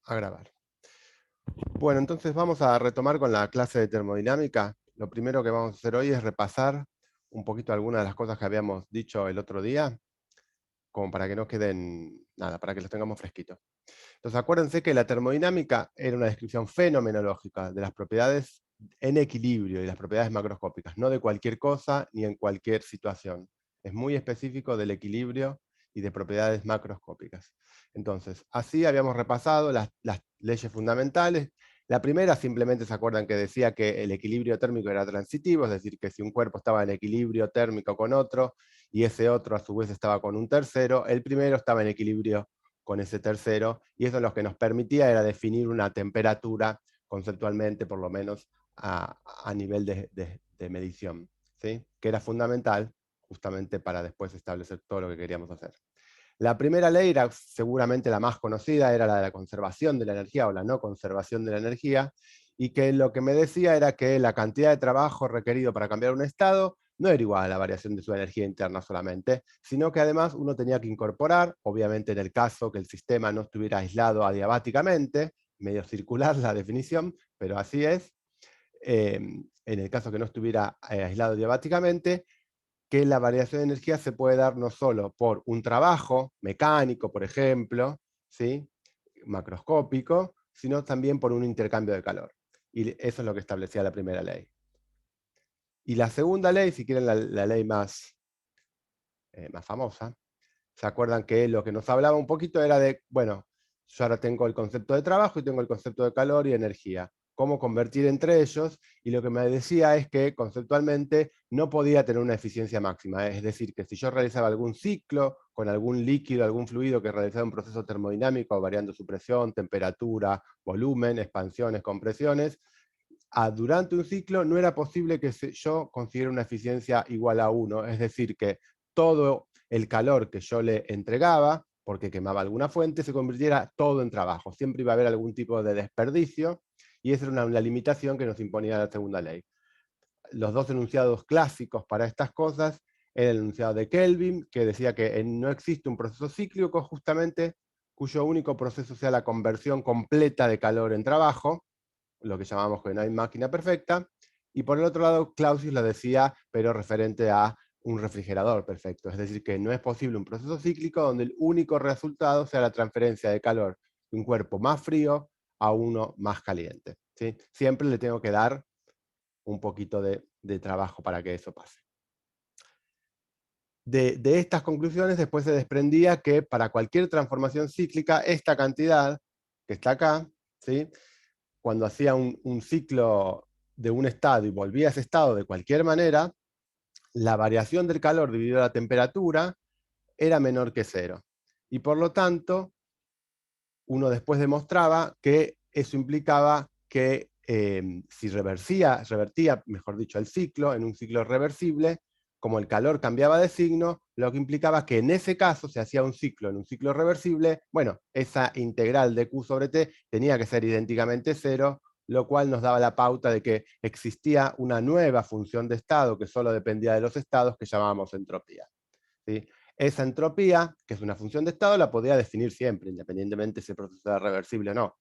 A grabar. Bueno, entonces vamos a retomar con la clase de termodinámica. Lo primero que vamos a hacer hoy es repasar un poquito algunas de las cosas que habíamos dicho el otro día, como para que no queden nada, para que los tengamos fresquitos. Entonces acuérdense que la termodinámica era una descripción fenomenológica de las propiedades en equilibrio y las propiedades macroscópicas, no de cualquier cosa ni en cualquier situación. Es muy específico del equilibrio y de propiedades macroscópicas. Entonces, así habíamos repasado las leyes fundamentales. La primera, simplemente se acuerdan que decía que el equilibrio térmico era transitivo, es decir, que si un cuerpo estaba en equilibrio térmico con otro, y ese otro a su vez estaba con un tercero, el primero estaba en equilibrio con ese tercero, y eso lo que nos permitía era definir una temperatura conceptualmente, por lo menos a nivel de medición, ¿sí? Que era fundamental justamente para después establecer todo lo que queríamos hacer. La primera ley era seguramente la más conocida, era la de la conservación de la energía o la no conservación de la energía, y que lo que me decía era que la cantidad de trabajo requerido para cambiar un estado no era igual a la variación de su energía interna solamente, sino que además uno tenía que incorporar, obviamente en el caso que el sistema no estuviera aislado adiabáticamente, medio circular la definición, pero así es, en el caso que no estuviera aislado diabáticamente, que la variación de energía se puede dar no solo por un trabajo mecánico, por ejemplo, ¿sí? Macroscópico, sino también por un intercambio de calor. Y eso es lo que establecía la primera ley. Y la segunda ley, si quieren la ley más famosa, ¿se acuerdan que lo que nos hablaba un poquito era de, bueno, yo ahora tengo el concepto de trabajo y tengo el concepto de calor y energía? Cómo convertir entre ellos, y lo que me decía es que conceptualmente no podía tener una eficiencia máxima, es decir, que si yo realizaba algún ciclo con algún líquido, algún fluido que realizaba un proceso termodinámico variando su presión, temperatura, volumen, expansiones, compresiones, durante un ciclo no era posible que yo consiguiera una eficiencia igual a 1, es decir, que todo el calor que yo le entregaba, porque quemaba alguna fuente, se convirtiera todo en trabajo. Siempre iba a haber algún tipo de desperdicio, y esa era una limitación que nos imponía la segunda ley. Los dos enunciados clásicos para estas cosas era el enunciado de Kelvin, que decía que no existe un proceso cíclico justamente cuyo único proceso sea la conversión completa de calor en trabajo, lo que llamamos que no hay máquina perfecta, y por el otro lado Clausius lo decía, pero referente a un refrigerador perfecto, es decir, que no es posible un proceso cíclico donde el único resultado sea la transferencia de calor de un cuerpo más frío a uno más caliente, ¿sí? Siempre le tengo que dar un poquito de trabajo para que eso pase. De estas conclusiones después se desprendía que para cualquier transformación cíclica, esta cantidad que está acá, ¿sí? Cuando hacía un ciclo de un estado y volvía a ese estado de cualquier manera, la variación del calor dividido a la temperatura era menor que cero. Y por lo tanto, uno después demostraba que eso implicaba que si revertía, mejor dicho, el ciclo en un ciclo reversible, como el calor cambiaba de signo, lo que implicaba que en ese caso se hacía un ciclo en un ciclo reversible, bueno, esa integral de Q sobre T tenía que ser idénticamente cero, lo cual nos daba la pauta de que existía una nueva función de estado que solo dependía de los estados, que llamábamos entropía, ¿sí? Esa entropía, que es una función de estado, la podía definir siempre, independientemente si el proceso era reversible o no.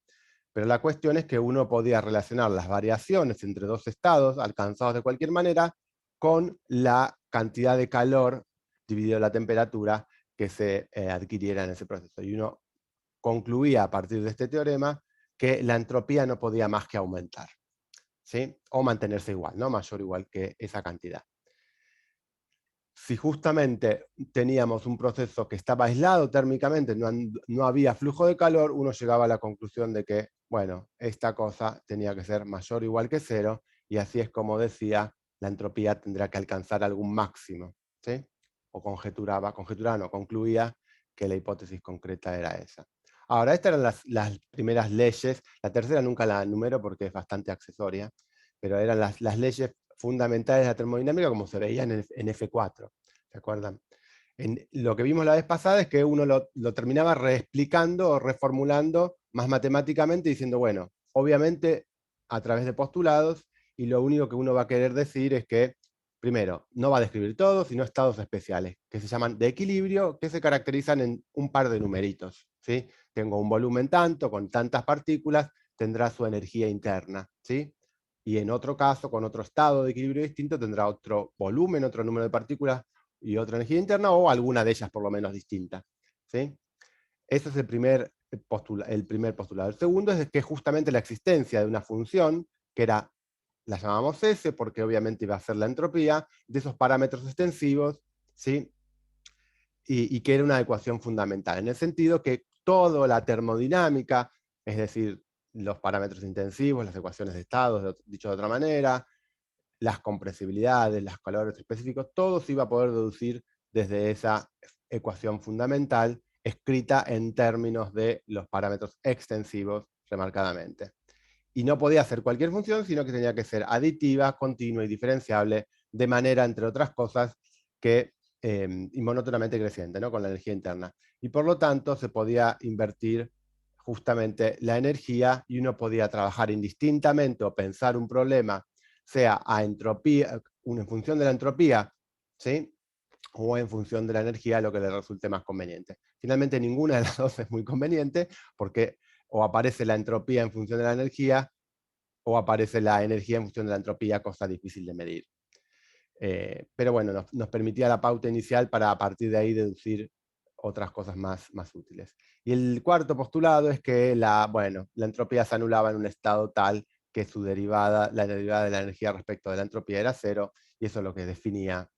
Pero la cuestión es que uno podía relacionar las variaciones entre dos estados, alcanzados de cualquier manera, con la cantidad de calor dividido la temperatura que se adquiriera en ese proceso. Y uno concluía a partir de este teorema que la entropía no podía más que aumentar, ¿sí? O mantenerse igual, ¿no? Mayor o igual que esa cantidad. Si justamente teníamos un proceso que estaba aislado térmicamente, no había flujo de calor, uno llegaba a la conclusión de que, bueno, esta cosa tenía que ser mayor o igual que cero, y así es como decía, la entropía tendrá que alcanzar algún máximo, ¿sí? O concluía que la hipótesis concreta era esa. Ahora, estas eran las primeras leyes, la tercera nunca la numero porque es bastante accesoria, pero eran las leyes fundamentales de la termodinámica como se veían en F4, ¿se acuerdan? Lo que vimos la vez pasada es que uno lo terminaba reexplicando o reformulando más matemáticamente, diciendo, bueno, obviamente a través de postulados, y lo único que uno va a querer decir es que, primero, no va a describir todo, sino estados especiales, que se llaman de equilibrio, que se caracterizan en un par de numeritos, ¿sí? tengo un volumen tanto, con tantas partículas, tendrá su energía interna, ¿sí? Y en otro caso, con otro estado de equilibrio distinto, tendrá otro volumen, otro número de partículas y otra energía interna, o alguna de ellas por lo menos distinta, ¿sí? Ese es el primer postulado. El segundo es que justamente la existencia de una función, que era, la llamamos S, porque obviamente iba a ser la entropía, de esos parámetros extensivos, ¿sí? Y que era una ecuación fundamental, en el sentido que toda la termodinámica, es decir, los parámetros intensivos, las ecuaciones de estados, dicho de otra manera, las compresibilidades, los calores específicos, todo se iba a poder deducir desde esa ecuación fundamental, escrita en términos de los parámetros extensivos, remarcadamente. Y no podía ser cualquier función, sino que tenía que ser aditiva, continua y diferenciable, de manera, entre otras cosas, que y monótonamente creciente, ¿no? Con la energía interna. Y por lo tanto se podía invertir justamente la energía y uno podía trabajar indistintamente o pensar un problema, sea a entropía, en función de la entropía, ¿sí? O en función de la energía, lo que le resulte más conveniente. Finalmente, ninguna de las dos es muy conveniente, porque o aparece la entropía en función de la energía, o aparece la energía en función de la entropía, cosa difícil de medir. Pero bueno, nos permitía la pauta inicial para a partir de ahí deducir otras cosas más útiles. Y el cuarto postulado es que la entropía se anulaba en un estado tal que su derivada, la derivada de la energía respecto de la entropía era cero, y eso es lo que definía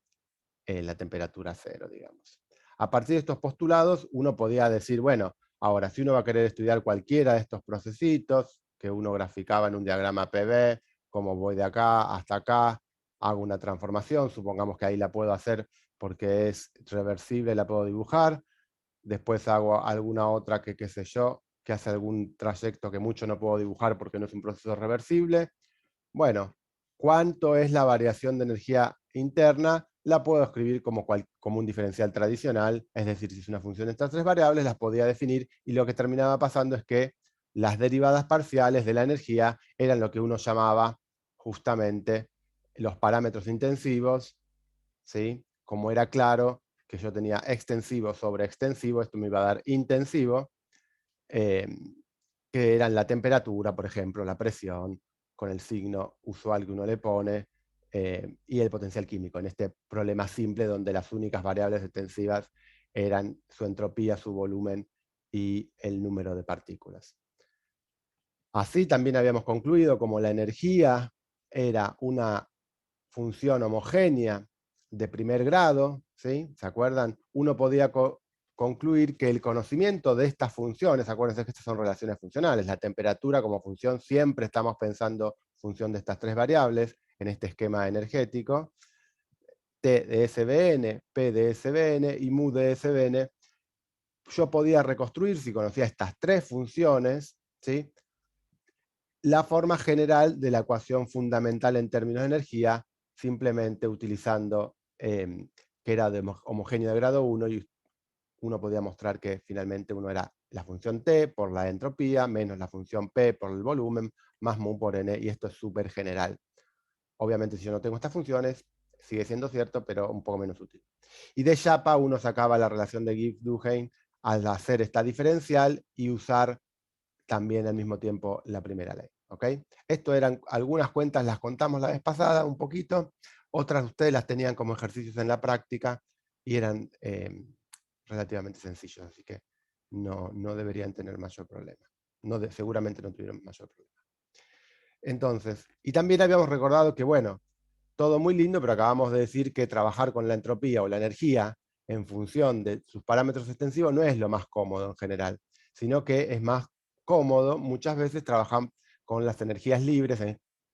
la temperatura cero, digamos. A partir de estos postulados, uno podía decir, bueno, ahora, si uno va a querer estudiar cualquiera de estos procesitos, que uno graficaba en un diagrama PV, como voy de acá hasta acá, hago una transformación, supongamos que ahí la puedo hacer porque es reversible, la puedo dibujar, después hago alguna otra que, qué sé yo, que hace algún trayecto que mucho no puedo dibujar porque no es un proceso reversible. Bueno, ¿cuánto es la variación de energía interna? La puedo escribir como un diferencial tradicional, es decir, si es una función de estas tres variables, las podía definir, y lo que terminaba pasando es que las derivadas parciales de la energía eran lo que uno llamaba justamente los parámetros intensivos, ¿sí? Como era claro que yo tenía extensivo sobre extensivo, esto me iba a dar intensivo, eh, que eran la temperatura, por ejemplo, la presión, con el signo usual que uno le pone, y el potencial químico, en este problema simple donde las únicas variables extensivas eran su entropía, su volumen y el número de partículas. Así también habíamos concluido como la energía era una función homogénea de primer grado, ¿sí? ¿Se acuerdan? Uno podía concluir que el conocimiento de estas funciones, acuérdense que estas son relaciones funcionales, la temperatura como función, siempre estamos pensando función de estas tres variables en este esquema energético, T de SBN, P de SBN y mu de SBN. Yo podía reconstruir, si conocía estas tres funciones, ¿sí?, la forma general de la ecuación fundamental en términos de energía, simplemente utilizando que era de homogéneo de grado 1, y uno podía mostrar que finalmente uno era la función T por la entropía, menos la función P por el volumen, más mu por N, y esto es súper general. Obviamente, si yo no tengo estas funciones, sigue siendo cierto, pero un poco menos útil. Y de Chapa uno sacaba la relación de Gibbs-Duhem al hacer esta diferencial y usar también al mismo tiempo la primera ley. ¿Okay? Esto eran algunas cuentas, las contamos la vez pasada un poquito, otras ustedes las tenían como ejercicios en la práctica y eran relativamente sencillos, así que no deberían tener mayor problema. Seguramente no tuvieron mayor problema. Entonces, y también habíamos recordado que, bueno, todo muy lindo, pero acabamos de decir que trabajar con la entropía o la energía en función de sus parámetros extensivos no es lo más cómodo en general, sino que es más cómodo muchas veces trabajar con las energías libres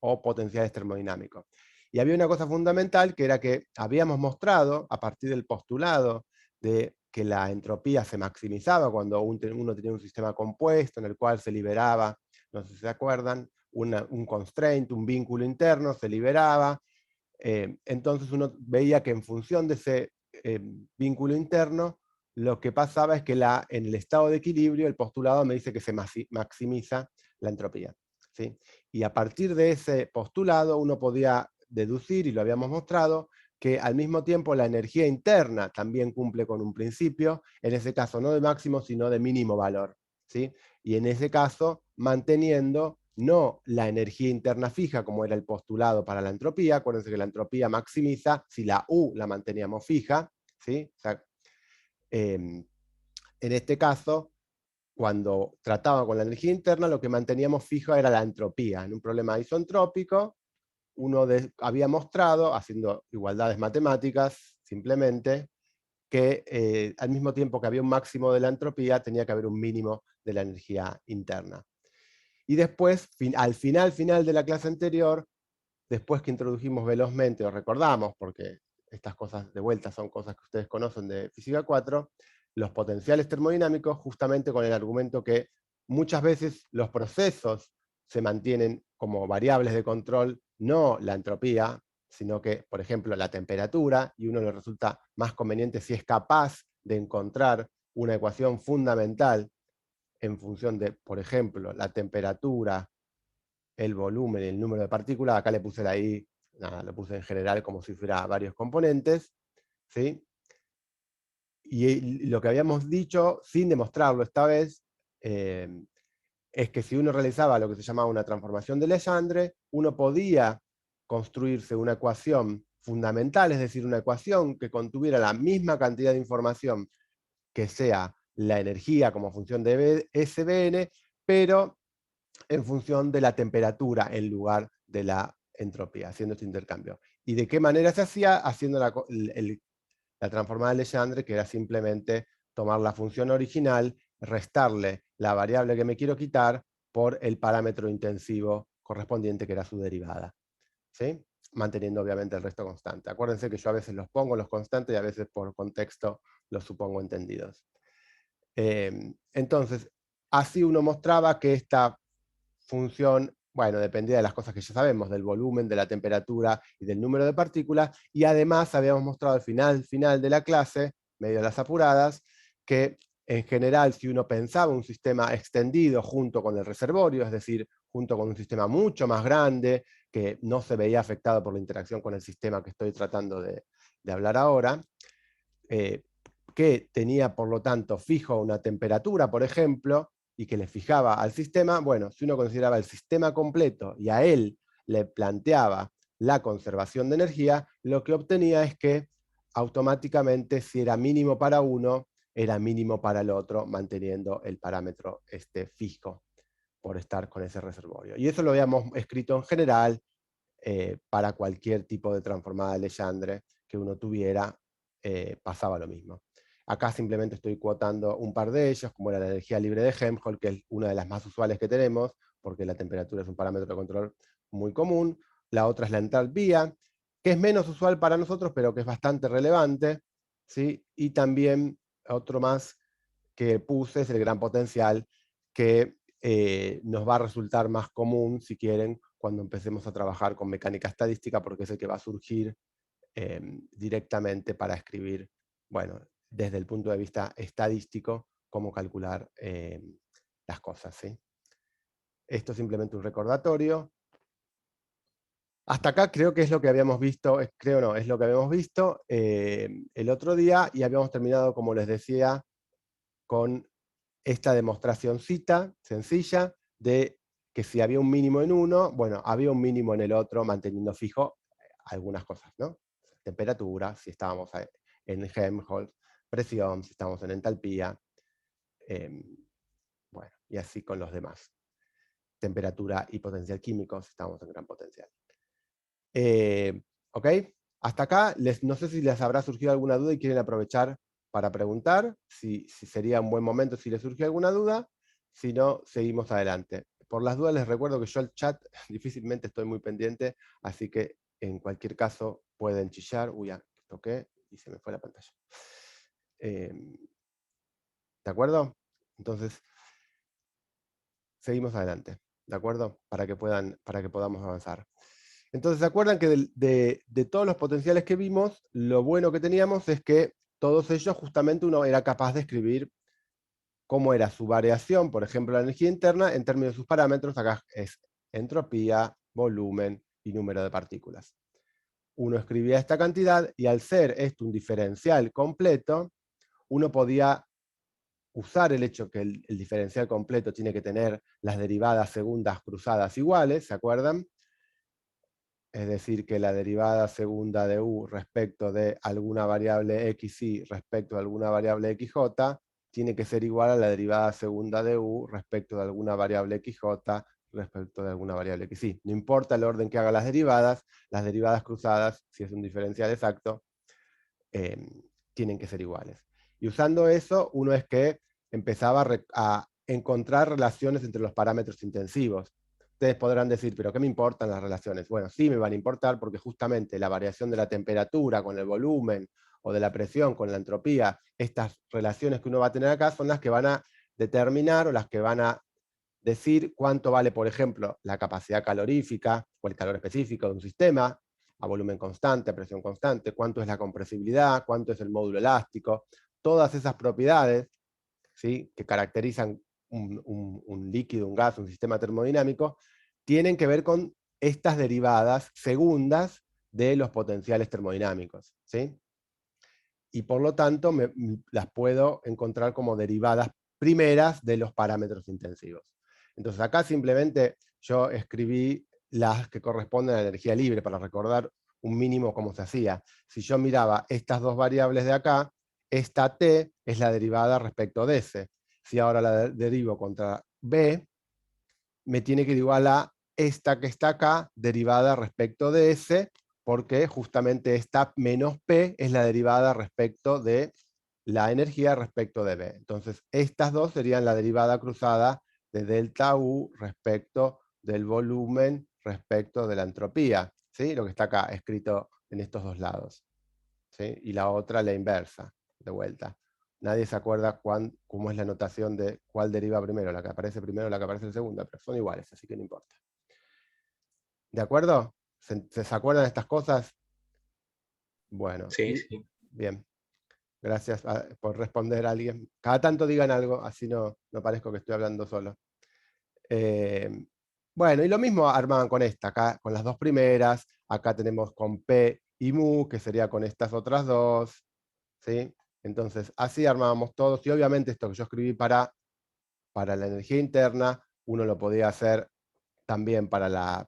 o potenciales termodinámicos. Y había una cosa fundamental, que era que habíamos mostrado, a partir del postulado de que la entropía se maximizaba cuando uno tenía un sistema compuesto en el cual se liberaba, no sé si se acuerdan, un constraint, un vínculo interno, se liberaba. Entonces uno veía que en función de ese vínculo interno, lo que pasaba es que en el estado de equilibrio, el postulado me dice que se maximiza la entropía, ¿sí? Y a partir de ese postulado uno podía deducir, y lo habíamos mostrado, que al mismo tiempo la energía interna también cumple con un principio, en ese caso no de máximo, sino de mínimo valor. ¿sí? Y en ese caso, manteniendo no la energía interna fija, como era el postulado para la entropía. Acuérdense que la entropía maximiza si la U la manteníamos fija, ¿sí? O sea, en este caso, cuando trataba con la energía interna, lo que manteníamos fijo era la entropía. En un problema isentrópico, había mostrado, haciendo igualdades matemáticas, simplemente, que al mismo tiempo que había un máximo de la entropía, tenía que haber un mínimo de la energía interna. Y después, al final de la clase anterior, después que introdujimos velozmente, o recordamos, porque estas cosas de vuelta son cosas que ustedes conocen de física 4, los potenciales termodinámicos, justamente con el argumento que muchas veces los procesos se mantienen como variables de control, no la entropía, sino que, por ejemplo, la temperatura, y uno le resulta más conveniente si es capaz de encontrar una ecuación fundamental en función de, por ejemplo, la temperatura, el volumen y el número de partículas. Acá le puse la I, nada, lo puse en general como si fuera varios componentes, ¿sí? Y lo que habíamos dicho, sin demostrarlo esta vez, es que si uno realizaba lo que se llamaba una transformación de Legendre, uno podía construirse una ecuación fundamental, es decir, una ecuación que contuviera la misma cantidad de información que sea la energía como función de SBN, pero en función de la temperatura en lugar de la entropía, haciendo este intercambio. ¿Y de qué manera se hacía? Haciendo la transformada de Legendre, que era simplemente tomar la función original, restarle la variable que me quiero quitar por el parámetro intensivo correspondiente, que era su derivada, ¿sí? Manteniendo obviamente el resto constante. Acuérdense que yo a veces los pongo los constantes y a veces por contexto los supongo entendidos. Entonces, así uno mostraba que esta función, bueno, dependía de las cosas que ya sabemos, del volumen, de la temperatura y del número de partículas, y además habíamos mostrado al final de la clase, medio a las apuradas, que en general si uno pensaba un sistema extendido junto con el reservorio, es decir, junto con un sistema mucho más grande, que no se veía afectado por la interacción con el sistema que estoy tratando de hablar ahora, que tenía por lo tanto fijo una temperatura, por ejemplo, y que le fijaba al sistema, bueno, si uno consideraba el sistema completo y a él le planteaba la conservación de energía, lo que obtenía es que automáticamente si era mínimo para uno, era mínimo para el otro, manteniendo el parámetro fijo por estar con ese reservorio. Y eso lo habíamos escrito en general para cualquier tipo de transformada de Legendre que uno tuviera, pasaba lo mismo. Acá simplemente estoy cuotando un par de ellos, como era la energía libre de Helmholtz, que es una de las más usuales que tenemos, porque la temperatura es un parámetro de control muy común. La otra es la entalpía, que es menos usual para nosotros, pero que es bastante relevante, ¿sí? Y también otro más que puse es el gran potencial, que nos va a resultar más común, si quieren, cuando empecemos a trabajar con mecánica estadística, porque es el que va a surgir directamente para escribir, bueno, desde el punto de vista estadístico, cómo calcular las cosas, ¿sí? Esto es simplemente un recordatorio. Hasta acá creo que es lo que habíamos visto, creo no, es lo que habíamos visto el otro día, y habíamos terminado, como les decía, con esta demostracióncita sencilla de que si había un mínimo en uno, bueno, había un mínimo en el otro, manteniendo fijo algunas cosas, ¿no? Temperatura, si estábamos en Helmholtz, presión, si estábamos en entalpía, bueno, y así con los demás. Temperatura y potencial químico, si estábamos en gran potencial. ¿Ok? Hasta acá, no sé si les habrá surgido alguna duda y quieren aprovechar para preguntar, si sería un buen momento si les surge alguna duda, si no, seguimos adelante. Por las dudas les recuerdo que yo el chat difícilmente estoy muy pendiente, así que en cualquier caso pueden chillar. Uy, ya toqué y se me fue la pantalla. ¿De acuerdo? Entonces, seguimos adelante, ¿de acuerdo? Para que podamos avanzar. Entonces, ¿se acuerdan que de todos los potenciales que vimos, lo bueno que teníamos es que todos ellos justamente uno era capaz de escribir cómo era su variación, por ejemplo, la energía interna, en términos de sus parámetros, acá es entropía, volumen y número de partículas. Uno escribía esta cantidad y al ser esto un diferencial completo, uno podía usar el hecho que el diferencial completo tiene que tener las derivadas segundas cruzadas iguales, ¿se acuerdan? Es decir, que la derivada segunda de u respecto de alguna variable xy respecto de alguna variable xj tiene que ser igual a la derivada segunda de u respecto de alguna variable xj respecto de alguna variable xy. No importa el orden que haga las derivadas cruzadas, si es un diferencial exacto, eh, tienen que ser iguales. Y usando eso, uno es que empezaba a encontrar relaciones entre los parámetros intensivos. Ustedes podrán decir, ¿pero qué me importan las relaciones? Bueno, sí me van a importar porque justamente la variación de la temperatura con el volumen o de la presión con la entropía, estas relaciones que uno va a tener acá son las que van a determinar o las que van a decir cuánto vale, por ejemplo, la capacidad calorífica o el calor específico de un sistema, a volumen constante, a presión constante, cuánto es la compresibilidad, cuánto es el módulo elástico, todas esas propiedades, ¿sí?, que caracterizan un líquido, un gas, un sistema termodinámico, tienen que ver con estas derivadas segundas de los potenciales termodinámicos, ¿sí? Y por lo tanto las puedo encontrar como derivadas primeras de los parámetros intensivos. Entonces acá simplemente yo escribí las que corresponden a la energía libre para recordar un mínimo cómo se hacía. Si yo miraba estas dos variables de acá, esta t es la derivada respecto de s. Si ahora la derivo contra b, me tiene que ir igual a esta que está acá, derivada respecto de s, porque justamente esta menos p es la derivada respecto de la energía respecto de b. Entonces, estas dos serían la derivada cruzada de delta U respecto del volumen respecto de la entropía, ¿sí? Lo que está acá escrito en estos dos lados, ¿sí? Y la otra la inversa, de vuelta. Nadie se acuerda cómo es la notación de cuál deriva primero, la que aparece primero o la que aparece segunda, pero son iguales, así que no importa. ¿De acuerdo? ¿Se acuerdan de estas cosas? Bueno, Sí, sí. bien. Gracias por responder a alguien. Cada tanto digan algo, así no parezco que estoy hablando solo. Eh, bueno, y lo mismo armaban con esta, acá con las dos primeras, acá tenemos con P y Mu, que sería con estas otras dos, ¿sí? Entonces, así armábamos todos, y obviamente esto que yo escribí para la energía interna, uno lo podía hacer también para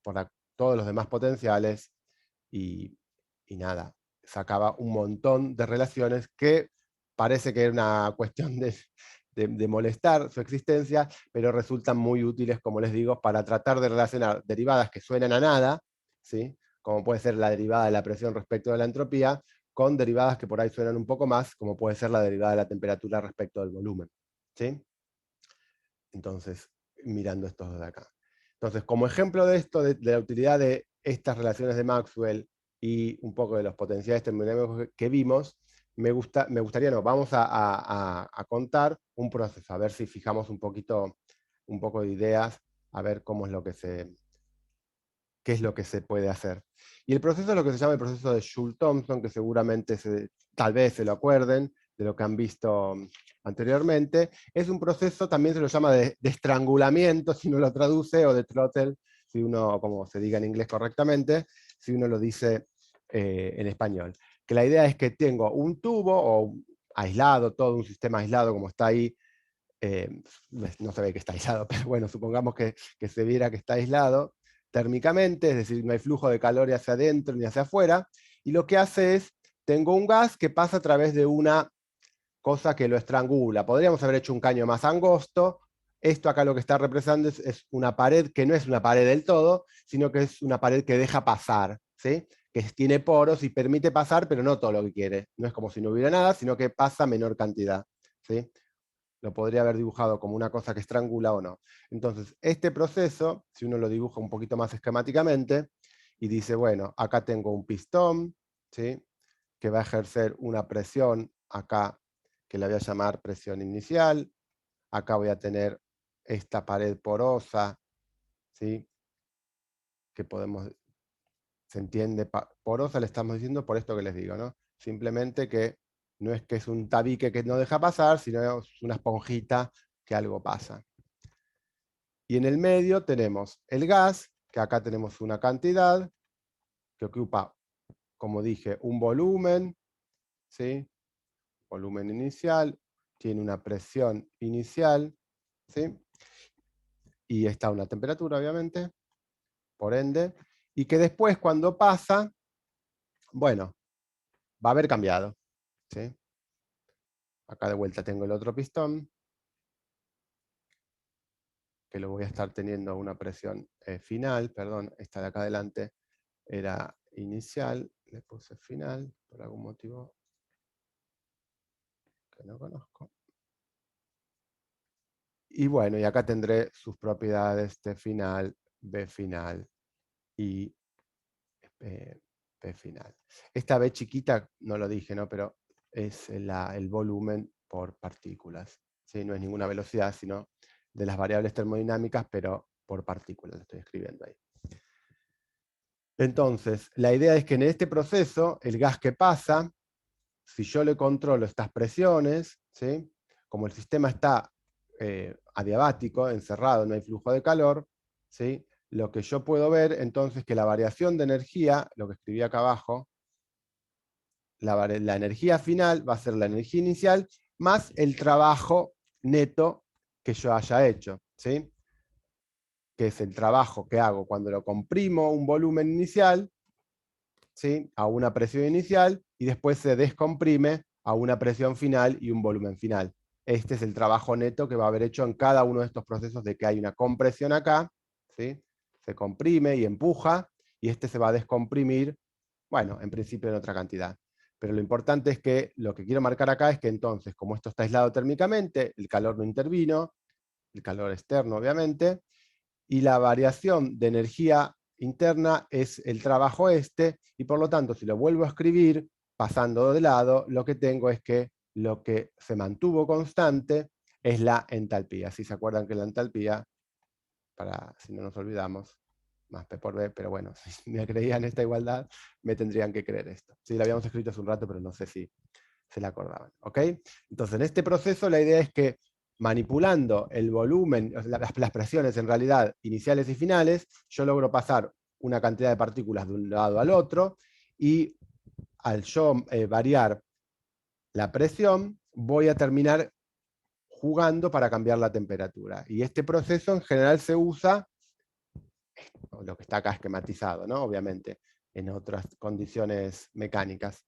todos los demás potenciales, y, y nada, sacaba un montón de relaciones que parece que era una cuestión de molestar su existencia, pero resultan muy útiles, como les digo, para tratar de relacionar derivadas que suenan a nada, ¿sí?, como puede ser la derivada de la presión respecto de la entropía, con derivadas que por ahí suenan un poco más, como puede ser la derivada de la temperatura respecto del volumen, ¿sí? Entonces, mirando estos dos de acá. Entonces, como ejemplo de esto, de la utilidad de estas relaciones de Maxwell y un poco de los potenciales termodinámicos que vimos, vamos a contar un proceso, a ver si fijamos un poco de ideas, a ver qué es lo que se puede hacer. Y el proceso es lo que se llama el proceso de Joule-Thomson, que seguramente tal vez se lo acuerden de lo que han visto anteriormente. Es un proceso, también se lo llama de estrangulamiento, si uno lo traduce, o de throttle, si uno, como se diga en inglés correctamente, si uno lo dice en español. Que la idea es que tengo un tubo, o aislado, todo un sistema aislado como está ahí, no se ve que está aislado, pero bueno, supongamos que se viera que está aislado térmicamente, es decir, no hay flujo de calor hacia adentro ni hacia afuera, y lo que hace es, tengo un gas que pasa a través de una cosa que lo estrangula. Podríamos haber hecho un caño más angosto. Esto acá lo que está representando es una pared que no es una pared del todo, sino que es una pared que deja pasar, ¿sí?, que tiene poros y permite pasar, pero no todo lo que quiere. No es como si no hubiera nada, sino que pasa menor cantidad, ¿sí? Lo podría haber dibujado como una cosa que estrangula o no. Entonces, este proceso, si uno lo dibuja un poquito más esquemáticamente, y dice, bueno, acá tengo un pistón, ¿sí?, que va a ejercer una presión acá, que la voy a llamar presión inicial. Acá voy a tener esta pared porosa, ¿sí?, que se entiende, porosa le estamos diciendo por esto que les digo, ¿no? Simplemente que no es que es un tabique que no deja pasar, sino es una esponjita que algo pasa. Y en el medio tenemos el gas, que acá tenemos una cantidad, que ocupa, como dije, un volumen, ¿sí?, volumen inicial, tiene una presión inicial, ¿sí? Y está una temperatura, obviamente, por ende, y que después cuando pasa, bueno, va a haber cambiado, ¿sí? Acá de vuelta tengo el otro pistón, que lo voy a estar teniendo a una presión final, perdón, esta de acá adelante era inicial, le puse final, por algún motivo que no conozco. Y bueno, y acá tendré sus propiedades T final, B final y P final. Esta B chiquita, no lo dije, ¿no? Pero es el volumen por partículas, ¿sí? No es ninguna velocidad, sino de las variables termodinámicas, pero por partículas, lo estoy escribiendo ahí. Entonces, la idea es que en este proceso, el gas que pasa, si yo le controlo estas presiones, ¿sí? Como el sistema está adiabático, encerrado, no hay flujo de calor, ¿sí? Lo que yo puedo ver entonces que la variación de energía, lo que escribí acá abajo, la energía final va a ser la energía inicial más el trabajo neto que yo haya hecho, ¿sí? Que es el trabajo que hago cuando lo comprimo un volumen inicial, ¿sí? A una presión inicial y después se descomprime a una presión final y un volumen final. Este es el trabajo neto que va a haber hecho en cada uno de estos procesos de que hay una compresión acá, ¿sí? Se comprime y empuja, y este se va a descomprimir, bueno, en principio en otra cantidad. Pero lo importante es que lo que quiero marcar acá es que entonces, como esto está aislado térmicamente, el calor no intervino, el calor externo obviamente, y la variación de energía interna es el trabajo este, y por lo tanto, si lo vuelvo a escribir, pasando de lado, lo que tengo es que lo que se mantuvo constante es la entalpía. Si se acuerdan que la entalpía, para si no nos olvidamos, más P por B, pero bueno, si me creían esta igualdad, me tendrían que creer esto. Sí, la habíamos escrito hace un rato, pero no sé si se la acordaban. ¿Ok? Entonces, en este proceso la idea es que manipulando el volumen, las presiones en realidad iniciales y finales, yo logro pasar una cantidad de partículas de un lado al otro, y al yo variar la presión, voy a terminar jugando para cambiar la temperatura. Y este proceso en general se usa, lo que está acá esquematizado, ¿no? Obviamente, en otras condiciones mecánicas.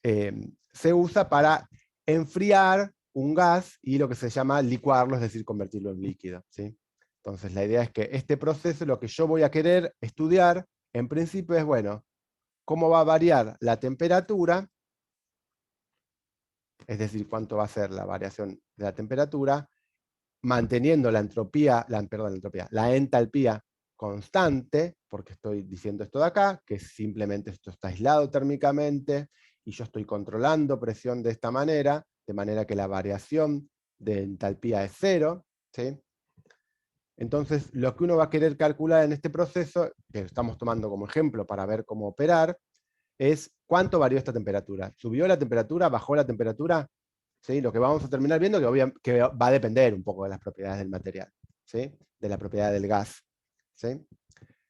Se usa para enfriar un gas y lo que se llama licuarlo, es decir, convertirlo en líquido, ¿sí? Entonces la idea es que este proceso, lo que yo voy a querer estudiar, en principio es, bueno, cómo va a variar la temperatura, es decir, cuánto va a ser la variación de la temperatura, manteniendo la entropía, la entalpía constante, porque estoy diciendo esto de acá, que simplemente esto está aislado térmicamente, y yo estoy controlando presión de esta manera, de manera que la variación de entalpía es cero, ¿sí? Entonces, lo que uno va a querer calcular en este proceso, que estamos tomando como ejemplo para ver cómo operar, es cuánto varió esta temperatura. ¿Subió la temperatura? ¿Bajó la temperatura? ¿Sí? Lo que vamos a terminar viendo que va a depender un poco de las propiedades del material, ¿sí? De la propiedad del gas, ¿sí?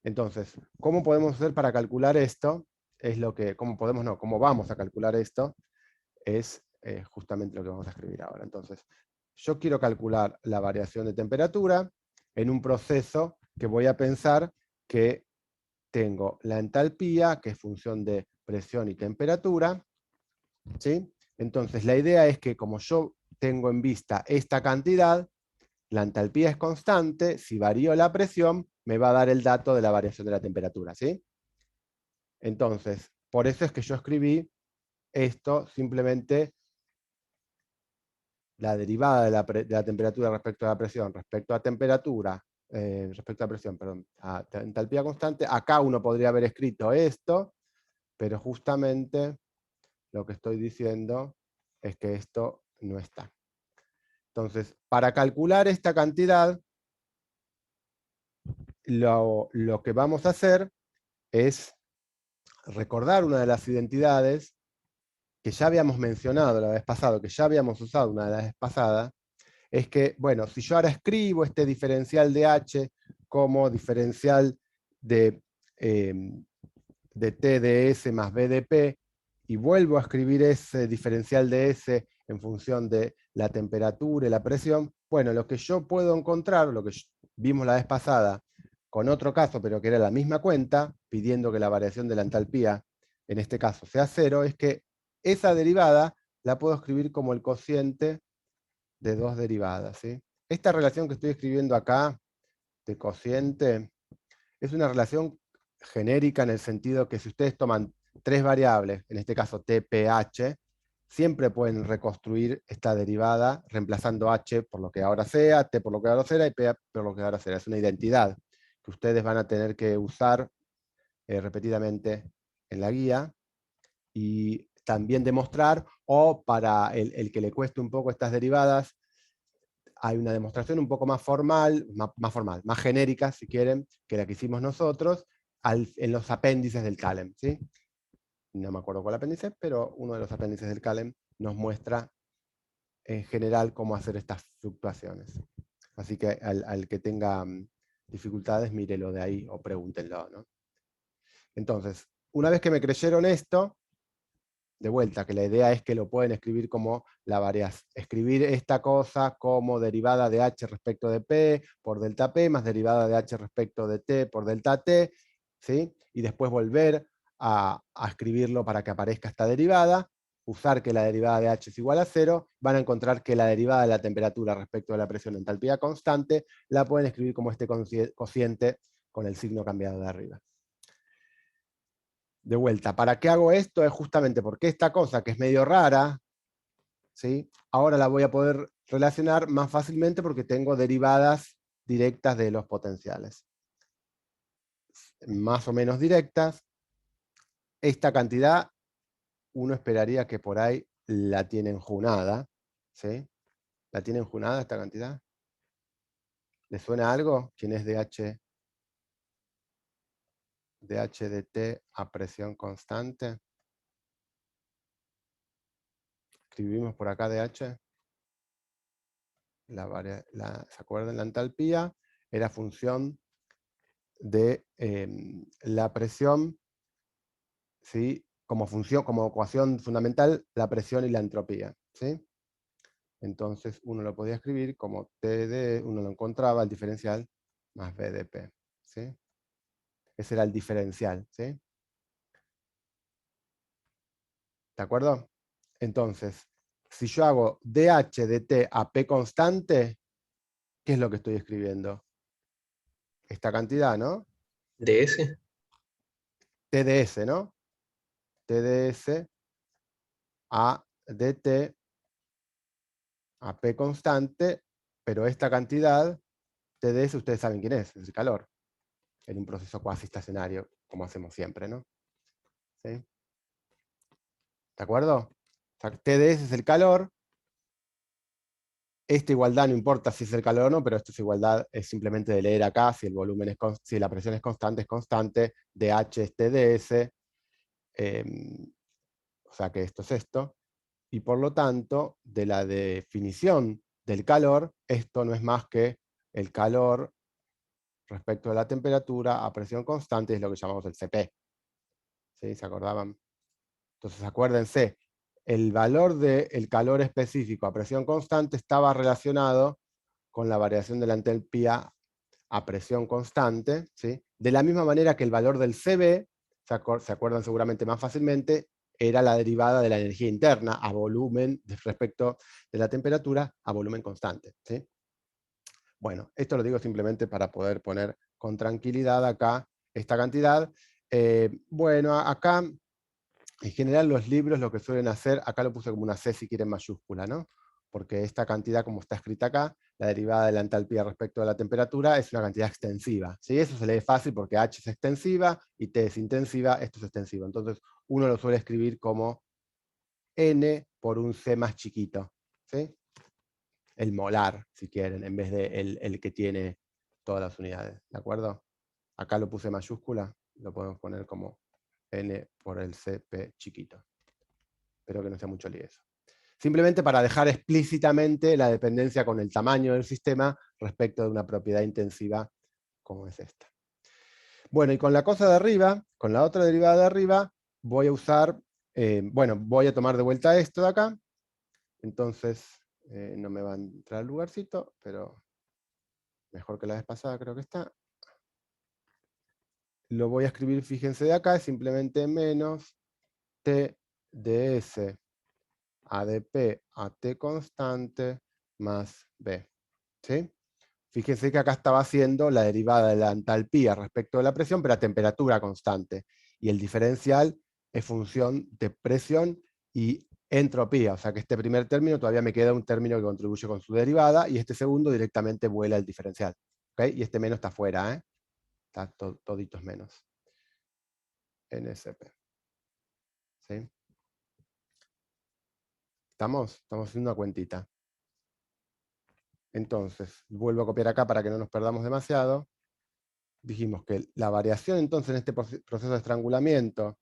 Entonces, ¿cómo podemos hacer para calcular esto? Es lo que, ¿cómo vamos a calcular esto? Es justamente lo que vamos a escribir ahora. Entonces, yo quiero calcular la variación de temperatura en un proceso que voy a pensar que tengo la entalpía, que es función de presión y temperatura, ¿sí? Entonces, la idea es que como yo tengo en vista esta cantidad, la entalpía es constante, si varío la presión, me va a dar el dato de la variación de la temperatura, ¿sí? Entonces, por eso es que yo escribí esto, simplemente la derivada de la temperatura respecto a la presión, respecto a temperatura, respecto a presión, perdón, a entalpía constante. Acá uno podría haber escrito esto, pero justamente lo que estoy diciendo es que esto no está. Entonces, para calcular esta cantidad, lo que vamos a hacer es recordar una de las identidades que ya habíamos mencionado la vez pasada, que ya habíamos usado una de las veces pasadas, es que, bueno, si yo ahora escribo este diferencial de H como diferencial de, de T de S más B de P, y vuelvo a escribir ese diferencial de S en función de la temperatura y la presión. Bueno, lo que yo puedo encontrar, lo que vimos la vez pasada con otro caso, pero que era la misma cuenta, pidiendo que la variación de la entalpía, en este caso, sea 0, es que esa derivada la puedo escribir como el cociente de dos derivadas, ¿sí? Esta relación que estoy escribiendo acá, de cociente, es una relación genérica en el sentido que si ustedes toman tres variables, en este caso t, p, h, siempre pueden reconstruir esta derivada reemplazando h por lo que ahora sea, t por lo que ahora será y p por lo que ahora será. Es una identidad que ustedes van a tener que usar repetidamente en la guía y también demostrar, o para el que le cueste un poco estas derivadas, hay una demostración un poco más formal, más genérica, si quieren, que la que hicimos nosotros, en los apéndices del CALEM, ¿sí? No me acuerdo cuál apéndice, pero uno de los apéndices del CALEM nos muestra en general cómo hacer estas fluctuaciones. Así que al que tenga dificultades, mírelo de ahí o pregúntenlo, ¿no? Entonces, una vez que me creyeron esto, de vuelta, que la idea es que lo pueden escribir como la variación, escribir esta cosa como derivada de h respecto de p por delta p, más derivada de h respecto de t por delta t, ¿sí? Y después volver a escribirlo para que aparezca esta derivada, usar que la derivada de h es igual a 0, van a encontrar que la derivada de la temperatura respecto de la presión en entalpía constante, la pueden escribir como este cociente con el signo cambiado de arriba. De vuelta, ¿para qué hago esto? Es justamente porque esta cosa que es medio rara, ¿sí? Ahora la voy a poder relacionar más fácilmente porque tengo derivadas directas de los potenciales. Más o menos directas. Esta cantidad, uno esperaría que por ahí la tienen junada, ¿sí? ¿La tienen junada esta cantidad? ¿Les suena algo? ¿Quién es dH de T a presión constante? Escribimos por acá dH. ¿Se acuerdan? La entalpía era función de la presión, ¿sí? Como función, como ecuación fundamental, la presión y la entropía, ¿sí? Entonces uno lo podía escribir como TD, uno lo encontraba, el diferencial, más BDP, ¿sí? Ese era el diferencial, ¿sí? ¿De acuerdo? Entonces, si yo hago dH de T a P constante, ¿qué es lo que estoy escribiendo? Esta cantidad, ¿no? DS. TDS, ¿no? TDS a dt a P constante, pero esta cantidad, TDS, ustedes saben quién es el calor, en un proceso cuasi estacionario, como hacemos siempre, ¿no? ¿Sí? ¿De acuerdo? O sea, TDS es el calor, esta igualdad no importa si es el calor o no, pero esta igualdad es simplemente de leer acá, si el volumen es si la presión es constante, dH es TDS, o sea que esto es esto, y por lo tanto, de la definición del calor, esto no es más que el calor respecto a la temperatura a presión constante, es lo que llamamos el CP. ¿Sí? ¿Se acordaban? Entonces acuérdense, el valor del calor específico a presión constante estaba relacionado con la variación de la entalpía a presión constante, ¿sí? De la misma manera que el valor del CB, se acuerdan seguramente más fácilmente, era la derivada de la energía interna a volumen respecto de la temperatura a volumen constante, ¿sí? Bueno, esto lo digo simplemente para poder poner con tranquilidad acá esta cantidad. Bueno, acá en general los libros lo que suelen hacer, acá lo puse como una C si quieren mayúscula, ¿no? Porque esta cantidad, como está escrita acá, la derivada de la entalpía respecto a la temperatura, es una cantidad extensiva. ¿Sí? Eso se lee fácil porque H es extensiva y T es intensiva, esto es extensivo. Entonces uno lo suele escribir como N por un C más chiquito. ¿Sí? El molar, si quieren, en vez de el que tiene todas las unidades. ¿De acuerdo? Acá lo puse mayúscula, lo podemos poner como N por el CP chiquito. Espero que no sea mucho lío eso. Simplemente para dejar explícitamente la dependencia con el tamaño del sistema respecto de una propiedad intensiva como es esta. Bueno, y con la cosa de arriba, con la otra derivada de arriba, voy a usar, bueno, voy a tomar de vuelta esto de acá. Entonces, No me va a entrar al lugarcito, pero mejor que la vez pasada creo que está. Lo voy a escribir, fíjense de acá, es simplemente menos T de S a de P a T constante más B. ¿Sí? Fíjense que acá estaba haciendo la derivada de la entalpía respecto de la presión, pero a temperatura constante. Y el diferencial es función de presión y entropía. O sea que este primer término todavía me queda un término que contribuye con su derivada, y este segundo directamente vuela el diferencial. ¿Okay? Y este menos está fuera, ¿eh? Está toditos menos. NSP. ¿Sí? ¿Estamos haciendo una cuentita. Entonces, vuelvo a copiar acá para que no nos perdamos demasiado. Dijimos que la variación entonces en este proceso de estrangulamiento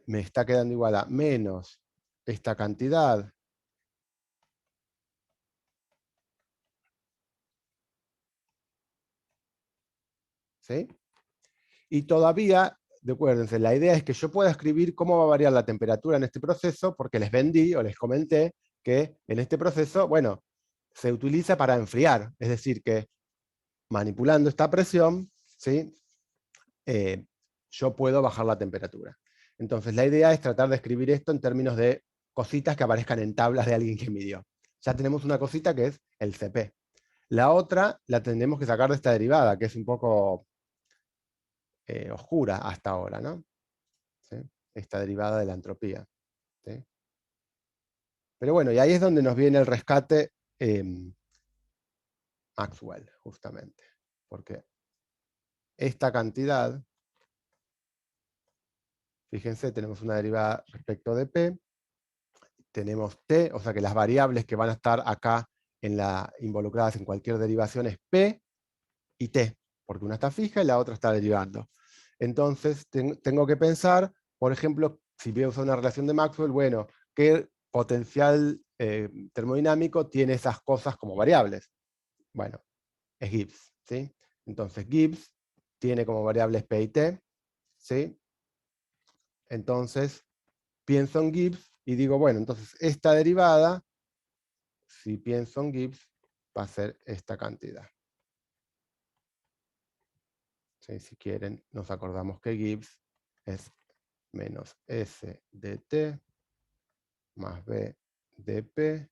me está quedando igual a menos esta cantidad ¿sí? Y todavía, recuérdense, la idea es que yo pueda escribir cómo va a variar la temperatura en este proceso, porque les vendí o les comenté que en este proceso, bueno, se utiliza para enfriar, es decir, que manipulando esta presión, ¿sí? Yo puedo bajar la temperatura. Entonces la idea es tratar de escribir esto en términos de cositas que aparezcan en tablas de alguien que midió. Ya tenemos una cosita que es el CP. La otra la tendremos que sacar de esta derivada, que es un poco oscura hasta ahora, ¿no? ¿Sí? Esta derivada de la entropía. ¿Sí? Pero bueno, y ahí es donde nos viene el rescate Maxwell, justamente. Porque esta cantidad, fíjense, tenemos una derivada respecto de P, tenemos T, o sea que las variables que van a estar acá involucradas en cualquier derivación es P y T, porque una está fija y la otra está derivando. Entonces tengo que pensar, por ejemplo, si voy a usar una relación de Maxwell, bueno, ¿qué potencial termodinámico tiene esas cosas como variables? Bueno, es Gibbs, ¿sí? Entonces Gibbs tiene como variables P y T, ¿sí? Entonces pienso en Gibbs y digo, bueno, entonces esta derivada, si pienso en Gibbs, va a ser esta cantidad. ¿Sí? Si quieren, nos acordamos que Gibbs es menos S de T más B de P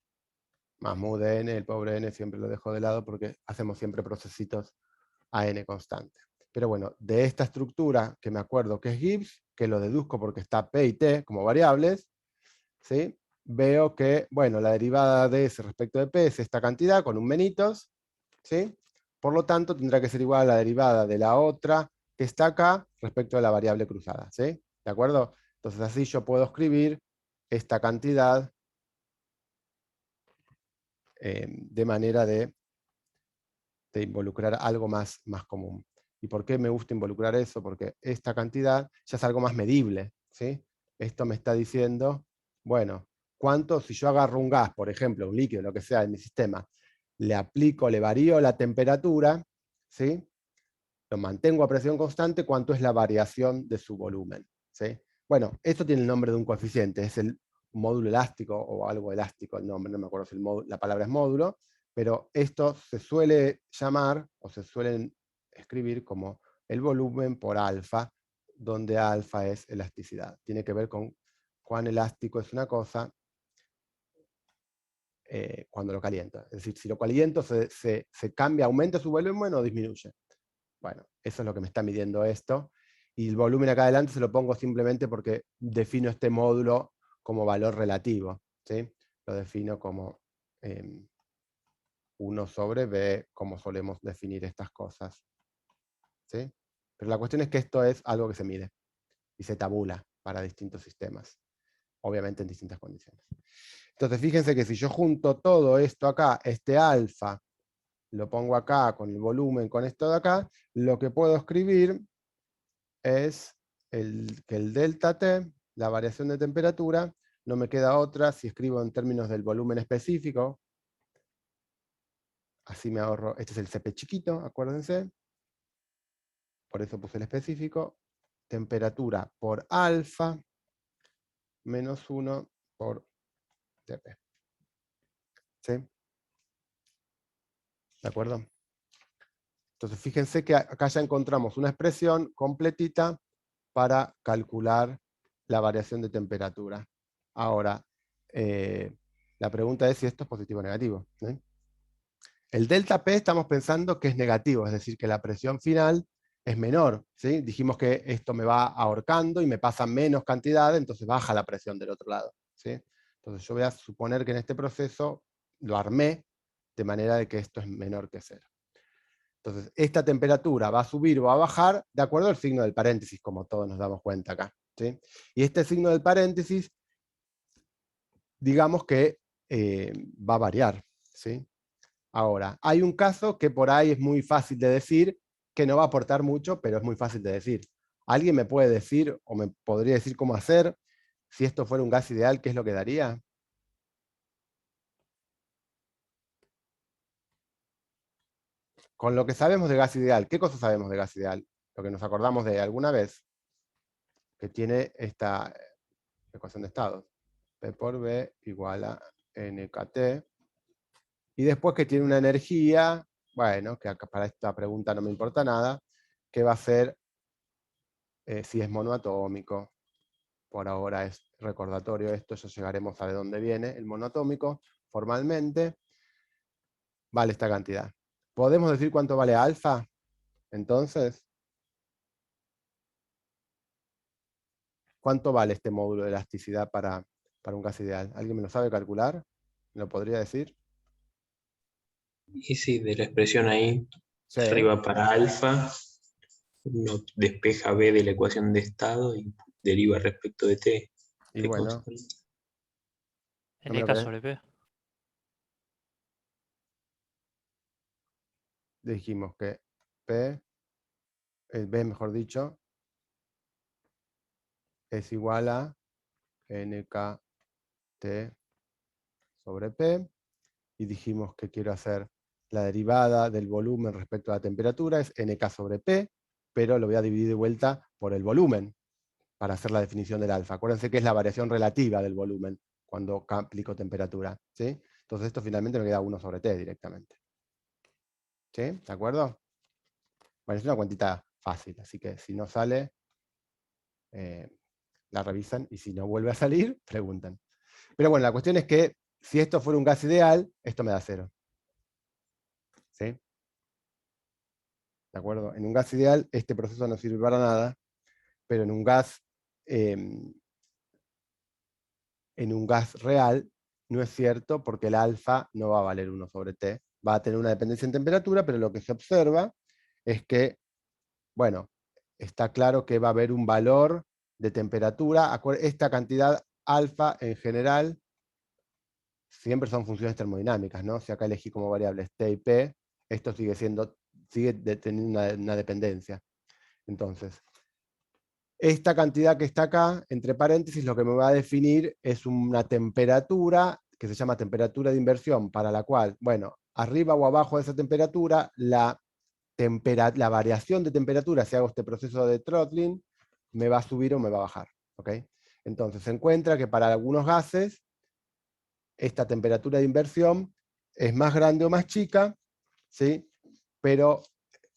más mu de N. El pobre N siempre lo dejo de lado porque hacemos siempre procesitos a N constante. Pero bueno, de esta estructura que me acuerdo que es Gibbs, que lo deduzco porque está P y T como variables, ¿sí? Veo que, bueno, la derivada de S respecto de P es esta cantidad con un menitos, ¿sí? Por lo tanto, tendrá que ser igual a la derivada de la otra que está acá respecto a la variable cruzada, ¿sí? ¿De acuerdo? Entonces así yo puedo escribir esta cantidad de manera de involucrar algo más común. ¿Y por qué me gusta involucrar eso? Porque esta cantidad ya es algo más medible, ¿sí? Esto me está diciendo, bueno, ¿cuánto si yo agarro un gas, por ejemplo, un líquido, lo que sea en mi sistema, le aplico, le varío la temperatura, ¿sí? Lo mantengo a presión constante, ¿cuánto es la variación de su volumen? ¿Sí? Bueno, esto tiene el nombre de un coeficiente, es el módulo elástico o algo elástico, el nombre, no me acuerdo si la palabra es módulo, pero esto se suele llamar o se suelen escribir como el volumen por alfa, donde alfa es elasticidad. Tiene que ver con cuán elástico es una cosa cuando lo caliento. Es decir, si lo caliento se cambia, aumenta su volumen o disminuye. Bueno, eso es lo que me está midiendo esto. Y el volumen acá adelante se lo pongo simplemente porque defino este módulo como valor relativo. ¿Sí? Lo defino como 1 sobre B, como solemos definir estas cosas. ¿Sí? Pero la cuestión es que esto es algo que se mide y se tabula para distintos sistemas, obviamente en distintas condiciones. Entonces fíjense que si yo junto todo esto acá, este alfa, lo pongo acá con el volumen, con esto de acá, lo que puedo escribir es que el delta T, la variación de temperatura, no me queda otra si escribo en términos del volumen específico. Así me ahorro, este es el CP chiquito, acuérdense. Por eso puse el específico. Temperatura por alfa menos 1 por Tp. ¿Sí? ¿De acuerdo? Entonces fíjense que acá ya encontramos una expresión completita para calcular la variación de temperatura. Ahora, la pregunta es si esto es positivo o negativo. ¿Sí? El delta P estamos pensando que es negativo, es decir, que la presión final es menor. ¿Sí? Dijimos que esto me va ahorcando y me pasa menos cantidad, entonces baja la presión del otro lado. ¿Sí? Entonces yo voy a suponer que en este proceso lo armé de manera de que esto es menor que 0. Entonces, esta temperatura va a subir o va a bajar de acuerdo al signo del paréntesis, como todos nos damos cuenta acá. ¿Sí? Y este signo del paréntesis, digamos que va a variar. ¿Sí? Ahora, hay un caso que por ahí es muy fácil de decir, que no va a aportar mucho, pero es muy fácil de decir. ¿Alguien me puede decir, o me podría decir cómo hacer, si esto fuera un gas ideal, qué es lo que daría? Con lo que sabemos de gas ideal, ¿qué cosas sabemos de gas ideal? Lo que nos acordamos de alguna vez, que tiene esta ecuación de estados. P por B igual a NKT. Y después que tiene una energía, bueno, que acá para esta pregunta no me importa nada, que va a ser si es monoatómico. Por ahora es recordatorio esto, ya llegaremos a de dónde viene el monoatómico. Formalmente vale esta cantidad. ¿Podemos decir cuánto vale alfa? Entonces, ¿cuánto vale este módulo de elasticidad para un gas ideal? ¿Alguien me lo sabe calcular? ¿Me lo podría decir? Y sí, de la expresión ahí, Sí, arriba para alfa, uno despeja B de la ecuación de estado y deriva respecto de T. y T bueno, constante. ¿no me lo NK querés? sobre P. Dijimos que P, el B mejor dicho, es igual a NKT sobre P, y dijimos que quiero hacer la derivada del volumen respecto a la temperatura, es NK sobre P, pero lo voy a dividir de vuelta por el volumen para hacer la definición del alfa. Acuérdense que es la variación relativa del volumen cuando aplico temperatura. ¿Sí? Entonces esto finalmente me queda 1 sobre T directamente. ¿Sí? ¿De acuerdo? Bueno, es una cuentita fácil, así que si no sale, la revisan, y si no vuelve a salir, preguntan. Pero bueno, la cuestión es que si esto fuera un gas ideal, esto me da 0. ¿Sí? ¿De acuerdo? En un gas ideal, este proceso no sirve para nada, pero en un gas real, no es cierto, porque el alfa no va a valer 1 sobre T. Va a tener una dependencia en temperatura, pero lo que se observa es que, bueno, está claro que va a haber un valor de temperatura. Esta cantidad alfa en general siempre son funciones termodinámicas, ¿no? Si acá elegí como variables T y P, esto sigue teniendo una dependencia. Entonces, esta cantidad que está acá, entre paréntesis, lo que me va a definir es una temperatura que se llama temperatura de inversión, para la cual, bueno, arriba o abajo de esa temperatura, la variación de temperatura, si hago este proceso de throttling, me va a subir o me va a bajar. ¿Okay? Entonces se encuentra que para algunos gases, esta temperatura de inversión es más grande o más chica, ¿sí? Pero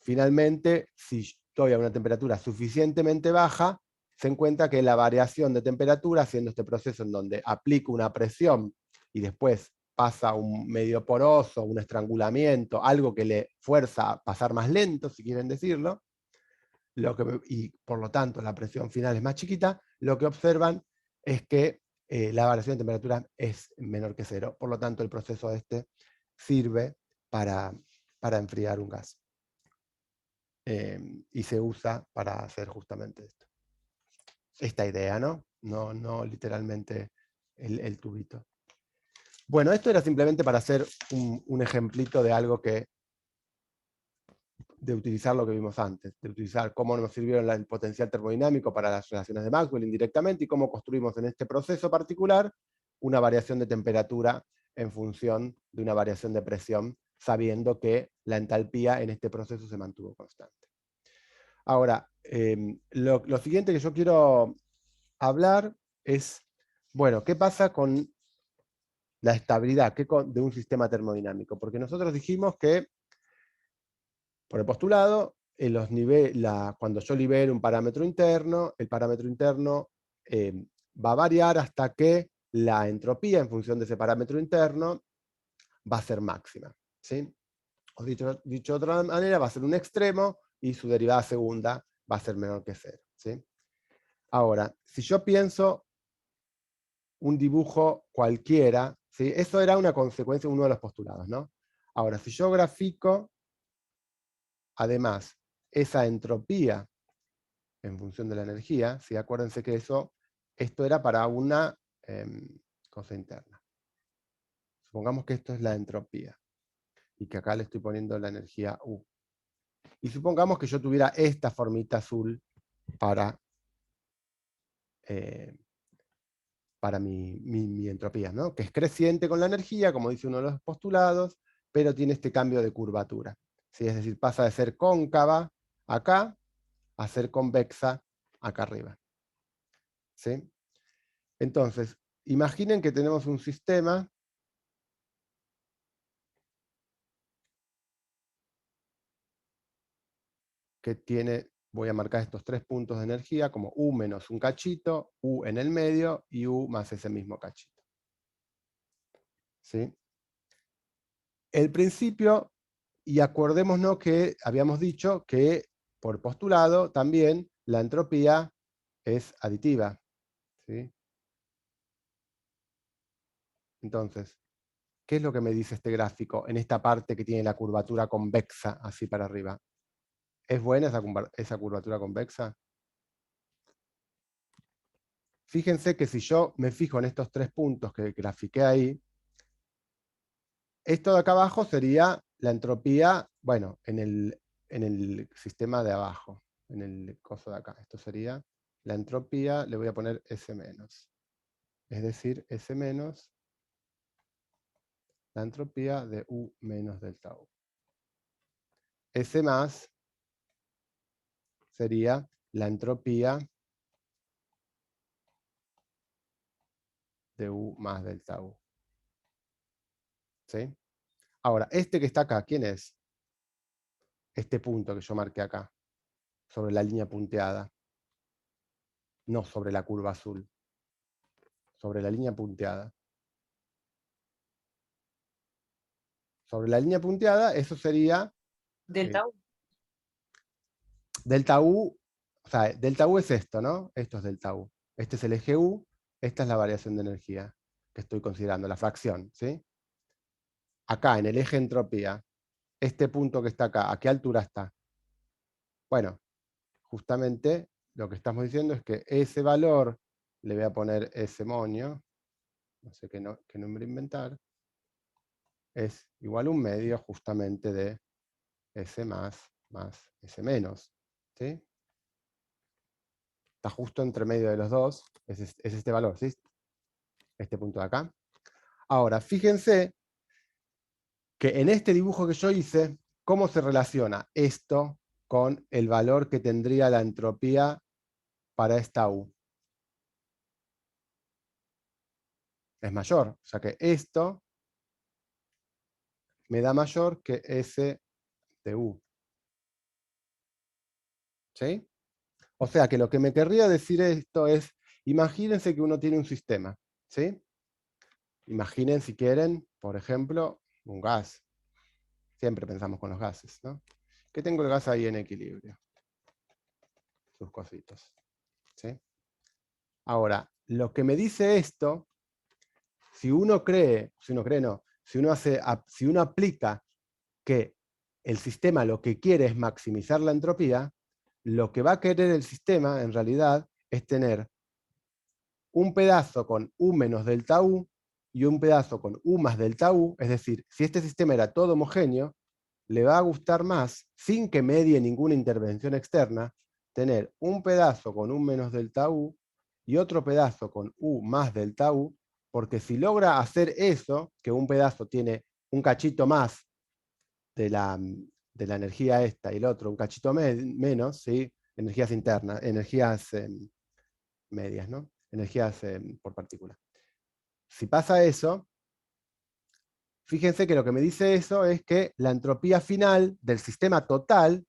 finalmente, si estoy a una temperatura suficientemente baja, se encuentra que la variación de temperatura, haciendo este proceso en donde aplico una presión y después pasa un medio poroso, un estrangulamiento, algo que le fuerza a pasar más lento, si quieren decirlo, y por lo tanto la presión final es más chiquita, lo que observan es que la variación de temperatura es menor que 0. Por lo tanto, el proceso este sirve para enfriar un gas. Y se usa para hacer justamente esto. Esta idea, ¿no? No literalmente el tubito. Bueno, esto era simplemente para hacer un ejemplito de algo de utilizar lo que vimos antes, de utilizar cómo nos sirvieron el potencial termodinámico para las relaciones de Maxwell indirectamente y cómo construimos en este proceso particular una variación de temperatura en función de una variación de presión, sabiendo que la entalpía en este proceso se mantuvo constante. Ahora, lo siguiente que yo quiero hablar es, bueno, ¿qué pasa con la estabilidad de un sistema termodinámico. Porque nosotros dijimos que, por el postulado, cuando yo libero un parámetro interno, el parámetro interno va a variar hasta que la entropía en función de ese parámetro interno va a ser máxima, ¿sí? O dicho de otra manera, va a ser un extremo y su derivada segunda va a ser menor que cero, ¿sí? Ahora, si yo pienso un dibujo cualquiera, ¿sí? Eso era una consecuencia de uno de los postulados, ¿no? Ahora, si yo grafico, además, esa entropía en función de la energía, ¿sí? Acuérdense que esto era para una cosa interna. Supongamos que esto es la entropía, y que acá le estoy poniendo la energía U. Y supongamos que yo tuviera esta formita azul para mi entropía, ¿no? Que es creciente con la energía, como dice uno de los postulados, pero tiene este cambio de curvatura, ¿sí? Es decir, pasa de ser cóncava acá a ser convexa acá arriba, ¿sí? Entonces, imaginen que tenemos un sistema que tiene, voy a marcar estos 3 puntos de energía como U menos un cachito, U en el medio y U más ese mismo cachito, ¿sí? El principio, y acordémonos que habíamos dicho que por postulado también la entropía es aditiva, ¿sí? Entonces, ¿qué es lo que me dice este gráfico en esta parte que tiene la curvatura convexa así para arriba? ¿Es buena esa curvatura convexa? Fíjense que si yo me fijo en estos 3 puntos que grafiqué ahí, esto de acá abajo sería la entropía, bueno, en el sistema de abajo, en el coso de acá. Esto sería la entropía, le voy a poner S menos. Es decir, S menos la entropía de U menos delta U. S más sería la entropía de U más delta U. ¿Sí? Ahora, este que está acá, ¿quién es? Este punto que yo marqué acá, sobre la línea punteada. No sobre la curva azul. Sobre la línea punteada. Sobre la línea punteada, eso sería Delta U. delta U, o sea, delta U es esto, ¿no? Esto es delta U. Este es el eje U, esta es la variación de energía que estoy considerando, la fracción, ¿sí? Acá, en el eje entropía, este punto que está acá, ¿a qué altura está? Bueno, justamente lo que estamos diciendo es que ese valor, le voy a poner ese monio, no sé qué nombre inventar, es igual a un medio justamente de S más S menos, ¿sí? Está justo entre medio de los dos, es este valor, ¿sí? Este punto de acá. Ahora, fíjense que en este dibujo que yo hice, ¿cómo se relaciona esto con el valor que tendría la entropía para esta U? Es mayor, o sea que esto me da mayor que S de U. ¿Sí? O sea que lo que me querría decir esto es, imagínense que uno tiene un sistema, ¿sí? Imaginen si quieren, por ejemplo, un gas. Siempre pensamos con los gases, ¿no? Que tengo el gas ahí en equilibrio. Sus cositos. ¿Sí? Ahora, lo que me dice esto, si uno no, si uno aplica que el sistema lo que quiere es maximizar la entropía, lo que va a querer el sistema en realidad es tener un pedazo con U menos delta U y un pedazo con U más delta U, es decir, si este sistema era todo homogéneo, le va a gustar más, sin que medie ninguna intervención externa, tener un pedazo con U menos delta U y otro pedazo con U más delta U, porque si logra hacer eso, que un pedazo tiene un cachito más de la energía esta y el otro un cachito menos, ¿sí? Energías internas, energías medias, ¿no? Energías por partícula. Si pasa eso, Fíjense que lo que me dice eso es que la entropía final del sistema total,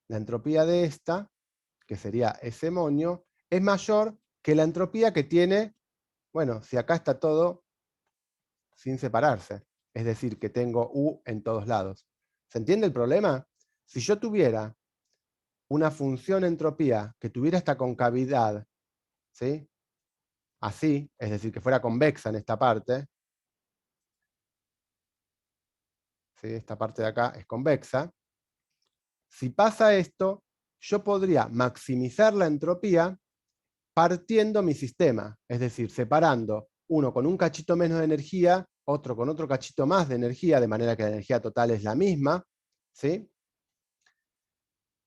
la entropía de esta, que sería ese monio, es mayor que la entropía que tiene, bueno, si acá está todo sin separarse. Es decir, que tengo U en todos lados. ¿Se entiende el problema? Si yo tuviera una función entropía que tuviera esta concavidad, ¿sí? Así, es decir, que fuera convexa en esta parte, ¿sí? Esta parte de acá es convexa. Si pasa esto, yo podría maximizar la entropía partiendo mi sistema, es decir, separando uno con un cachito menos de energía, otro con otro cachito más de energía, de manera que la energía total es la misma, ¿sí?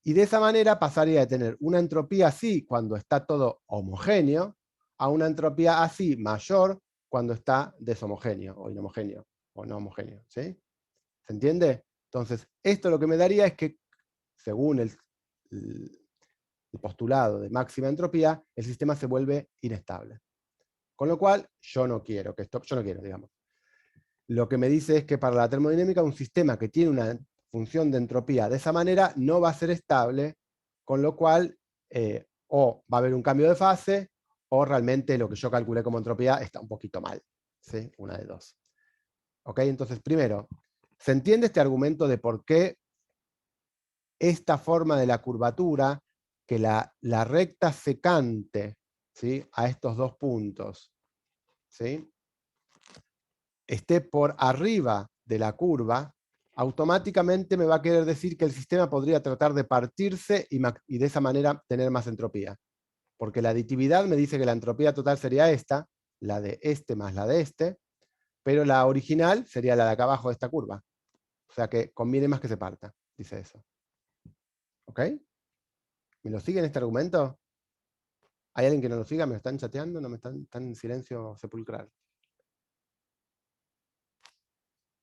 Y de esa manera pasaría de tener una entropía así cuando está todo homogéneo, a una entropía así mayor cuando está deshomogéneo, o inhomogéneo, o no homogéneo, ¿sí? ¿Se entiende? Entonces, esto lo que me daría es que, según el postulado de máxima entropía, el sistema se vuelve inestable. Con lo cual, yo no quiero, digamos. Lo que me dice es que para la termodinámica un sistema que tiene una función de entropía de esa manera no va a ser estable, con lo cual o va a haber un cambio de fase, o realmente lo que yo calculé como entropía está un poquito mal. ¿Sí? Una de dos. ¿Ok? Entonces, primero, ¿se entiende este argumento de por qué esta forma de la curvatura, que la recta secante, ¿sí? A estos dos puntos, ¿sí? esté por arriba de la curva, automáticamente me va a querer decir que el sistema podría tratar de partirse y de esa manera tener más entropía? Porque la aditividad me dice que la entropía total sería esta, la de este más la de este, pero la original sería la de acá abajo de esta curva. O sea que conviene más que se parta, dice eso. ¿Ok? ¿Me lo sigue en este argumento? ¿Hay alguien que no lo siga? ¿Me lo están chateando? ¿No me están en silencio sepulcral?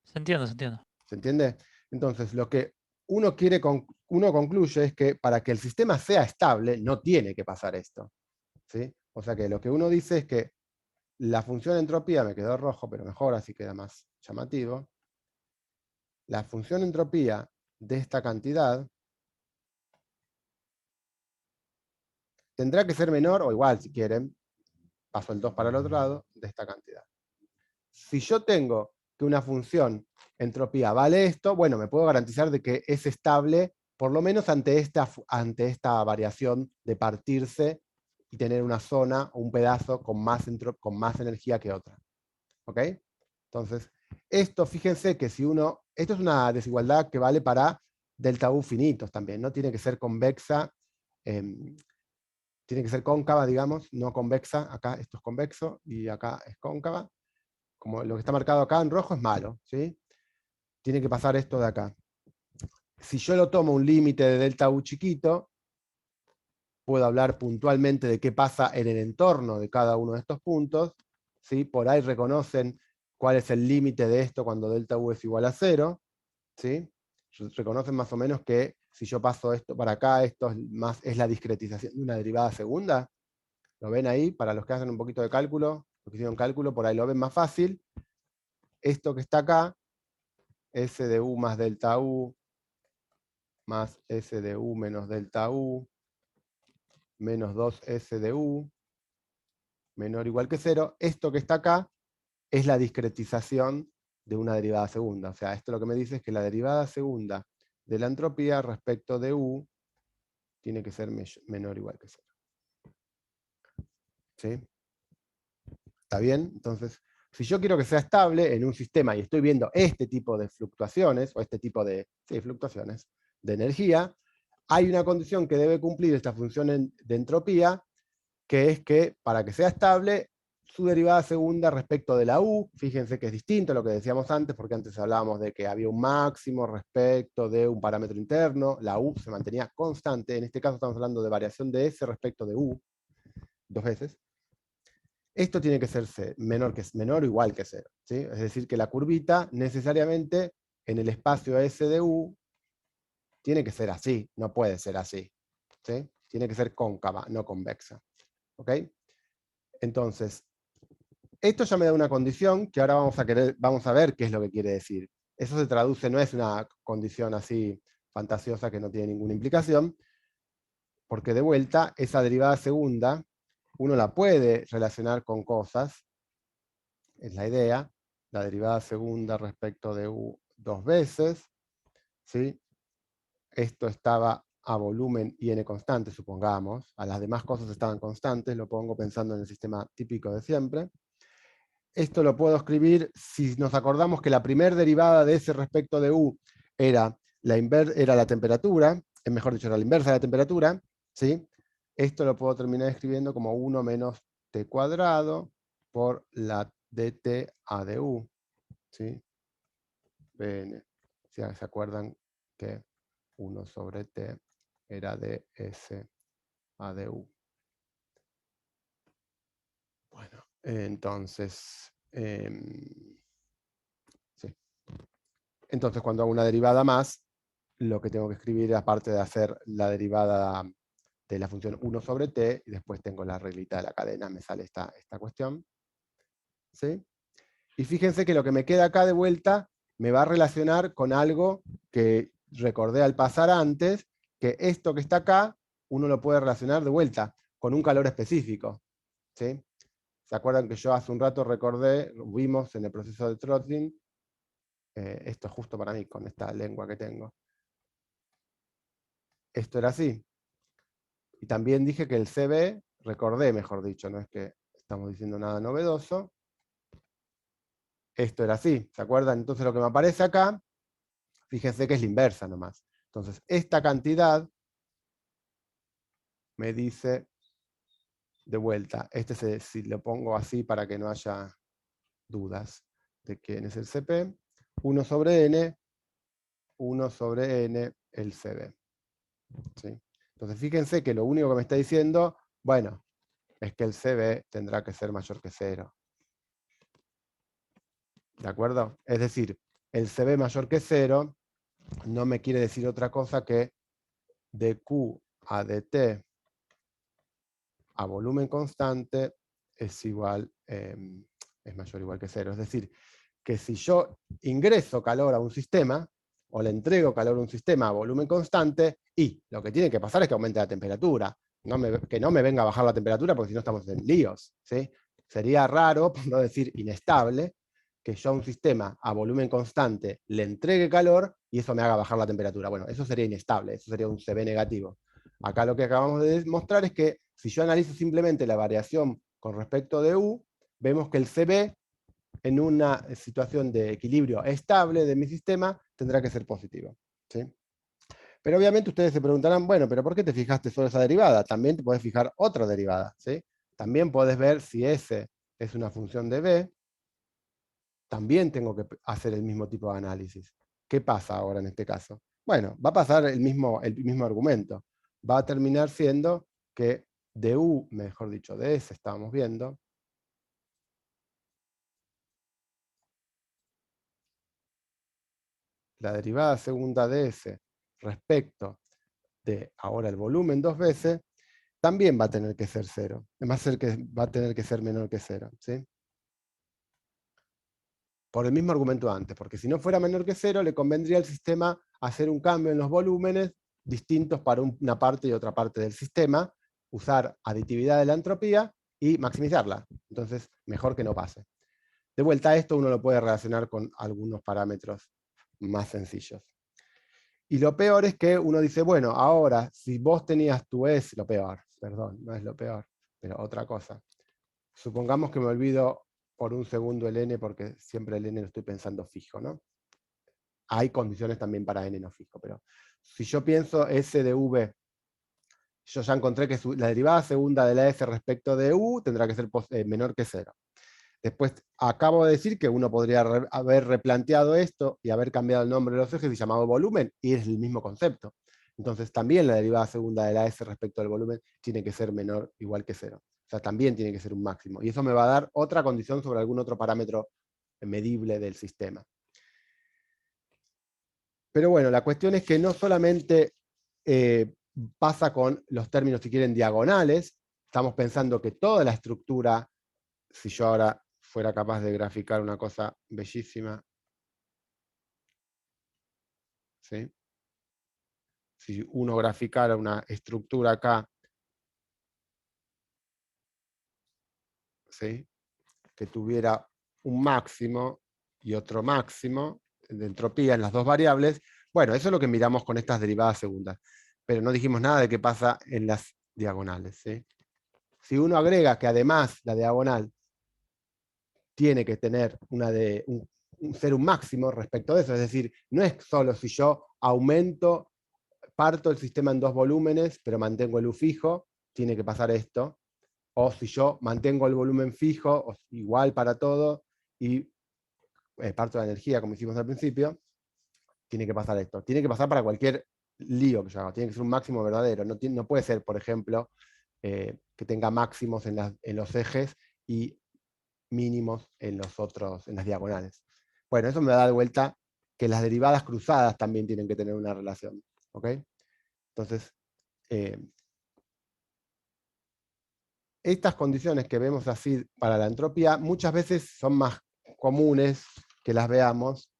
Se entiende, se entiende. ¿Se entiende? Entonces, lo que uno concluye es que para que el sistema sea estable, no tiene que pasar esto. ¿Sí? O sea que lo que uno dice es que la función entropía, me quedó rojo, pero mejor, así queda más llamativo. La función entropía de esta cantidad tendrá que ser menor, o igual, si quieren, paso el 2 para el otro lado, de esta cantidad. Si yo tengo que una función entropía vale esto, bueno, me puedo garantizar de que es estable, por lo menos ante esta variación de partirse y tener una zona o un pedazo con más energía que otra. ¿Ok? Entonces, esto, fíjense que esto es una desigualdad que vale para delta U finitos también, ¿no? Tiene que ser convexa, tiene que ser cóncava, digamos, no convexa. Acá esto es convexo y acá es cóncava. Como lo que está marcado acá en rojo es malo, ¿sí? Tiene que pasar esto de acá. Si yo lo tomo un límite de delta U chiquito, puedo hablar puntualmente de qué pasa en el entorno de cada uno de estos puntos, ¿sí? Por ahí reconocen cuál es el límite de esto cuando delta U es igual a 0, ¿sí? Reconocen más o menos que si yo paso esto para acá, esto es la discretización de una derivada segunda. ¿Lo ven ahí? Para los que hacen un poquito de cálculo, los que hicieron cálculo, por ahí lo ven más fácil. Esto que está acá, S de U más delta U, más S de U menos delta U, menos 2S de U, menor o igual que 0. Esto que está acá es la discretización de una derivada segunda. O sea, esto lo que me dice es que la derivada segunda de la entropía respecto de U tiene que ser menor o igual que 0. ¿Sí? ¿Está bien? Entonces, si yo quiero que sea estable en un sistema y estoy viendo este tipo de fluctuaciones, o este tipo de fluctuaciones de energía, hay una condición que debe cumplir esta función de entropía, que es que para que sea estable, su derivada segunda respecto de la U, fíjense que es distinto a lo que decíamos antes, porque antes hablábamos de que había un máximo respecto de un parámetro interno, la U se mantenía constante, en este caso estamos hablando de variación de S respecto de U, dos veces. Esto tiene que ser menor o igual que 0. ¿Sí? Es decir, que la curvita necesariamente en el espacio S de U tiene que ser así, no puede ser así. ¿Sí? Tiene que ser cóncava, no convexa. ¿Ok? Entonces, Esto ya me da una condición que ahora vamos a ver qué es lo que quiere decir. Eso se traduce, no es una condición así fantasiosa que no tiene ninguna implicación, porque de vuelta, esa derivada segunda, uno la puede relacionar con cosas, es la idea, la derivada segunda respecto de u dos veces, ¿sí? Esto estaba a volumen y n constante, supongamos, a las demás cosas estaban constantes, lo pongo pensando en el sistema típico de siempre. Esto lo puedo escribir si nos acordamos que la primera derivada de ese respecto de u era la temperatura, mejor dicho, era la inversa de la temperatura, ¿sí? Esto lo puedo terminar escribiendo como 1 menos t cuadrado por la dt a de u, ¿sí? Bn. Si se acuerdan que 1 sobre t era ds a de u. Bueno, entonces, sí. Entonces, cuando hago una derivada más, lo que tengo que escribir, aparte de hacer la derivada de la función 1 sobre t, y después tengo la reglita de la cadena, me sale esta cuestión. ¿Sí? Y fíjense que lo que me queda acá de vuelta me va a relacionar con algo que recordé al pasar antes, que esto que está acá, uno lo puede relacionar de vuelta con un calor específico. ¿Sí? ¿Se acuerdan que yo hace un rato vimos en el proceso de throttling, esto es justo para mí, con esta lengua que tengo. Esto era así. Y también dije que el CB, recordé mejor dicho, no es que estamos diciendo nada novedoso, esto era así, ¿se acuerdan? Entonces lo que me aparece acá, fíjense que es la inversa nomás. Entonces esta cantidad me dice de vuelta, si lo pongo así para que no haya dudas de quién es el CP, 1 sobre n, 1 sobre n el CB. ¿Sí? Entonces fíjense que lo único que me está diciendo, bueno, es que el CB tendrá que ser mayor que 0. ¿De acuerdo? Es decir, el CB mayor que 0 no me quiere decir otra cosa que dq a dt a volumen constante es mayor o igual que 0. Es decir, que si yo ingreso calor a un sistema, o le entrego calor a un sistema a volumen constante, y lo que tiene que pasar es que aumente la temperatura. Que no me venga a bajar la temperatura, porque si no estamos en líos. ¿Sí? Sería raro, por no decir inestable, que yo a un sistema a volumen constante le entregue calor y eso me haga bajar la temperatura. Bueno, eso sería inestable, eso sería un CB negativo. Acá lo que acabamos de demostrar es que si yo analizo simplemente la variación con respecto de U, vemos que el CB en una situación de equilibrio estable de mi sistema tendrá que ser positivo. ¿Sí? Pero obviamente ustedes se preguntarán, bueno, pero ¿por qué te fijaste solo esa derivada? También te puedes fijar otra derivada. ¿Sí? También puedes ver si S es una función de B, también tengo que hacer el mismo tipo de análisis. ¿Qué pasa ahora en este caso? Bueno, va a pasar el mismo argumento. Va a terminar siendo que de U, mejor dicho, de S, estábamos viendo, la derivada segunda de S respecto de ahora el volumen dos veces, también va a tener que ser 0. Va a tener que ser menor que 0. ¿Sí? Por el mismo argumento antes, porque si no fuera menor que 0, le convendría al sistema hacer un cambio en los volúmenes distintos para una parte y otra parte del sistema, usar aditividad de la entropía y maximizarla. Entonces, mejor que no pase. De vuelta a esto uno lo puede relacionar con algunos parámetros más sencillos. Y lo peor es que uno dice, bueno, ahora, si vos tenías tu S, lo peor, perdón, no es lo peor, pero otra cosa. Supongamos que me olvido por un segundo el n, porque siempre el n lo estoy pensando fijo, ¿no? Hay condiciones también para n no fijo, pero si yo pienso S de v, yo ya encontré que la derivada segunda de la S respecto de u tendrá que ser menor que 0. Después acabo de decir que uno podría haber replanteado esto y haber cambiado el nombre de los ejes y llamado volumen, y es el mismo concepto. Entonces también la derivada segunda de la S respecto al volumen tiene que ser menor o igual que 0. O sea, también tiene que ser un máximo. Y eso me va a dar otra condición sobre algún otro parámetro medible del sistema. Pero bueno, la cuestión es que no solamente pasa con los términos, si quieren, diagonales. Estamos pensando que toda la estructura, si yo ahora fuera capaz de graficar una cosa bellísima. ¿Sí? Si uno graficara una estructura acá, ¿sí? Que tuviera un máximo y otro máximo de entropía en las dos variables, bueno, eso es lo que miramos con estas derivadas segundas. Pero no dijimos nada de qué pasa en las diagonales. ¿Sí? Si uno agrega que además la diagonal tiene que tener ser un máximo respecto de eso, es decir, no es solo si yo parto el sistema en dos volúmenes, pero mantengo el U fijo, tiene que pasar esto, o si yo mantengo el volumen fijo, igual para todo, y parto la energía, como hicimos al principio, tiene que pasar esto. Tiene que pasar para cualquier lío que yo haga, tiene que ser un máximo verdadero, no puede ser, por ejemplo, que tenga máximos en los ejes y mínimos en las diagonales. Bueno, eso me da de vuelta que las derivadas cruzadas también tienen que tener una relación. ¿Ok? Entonces, estas condiciones que vemos así para la entropía muchas veces son más comunes que las veamos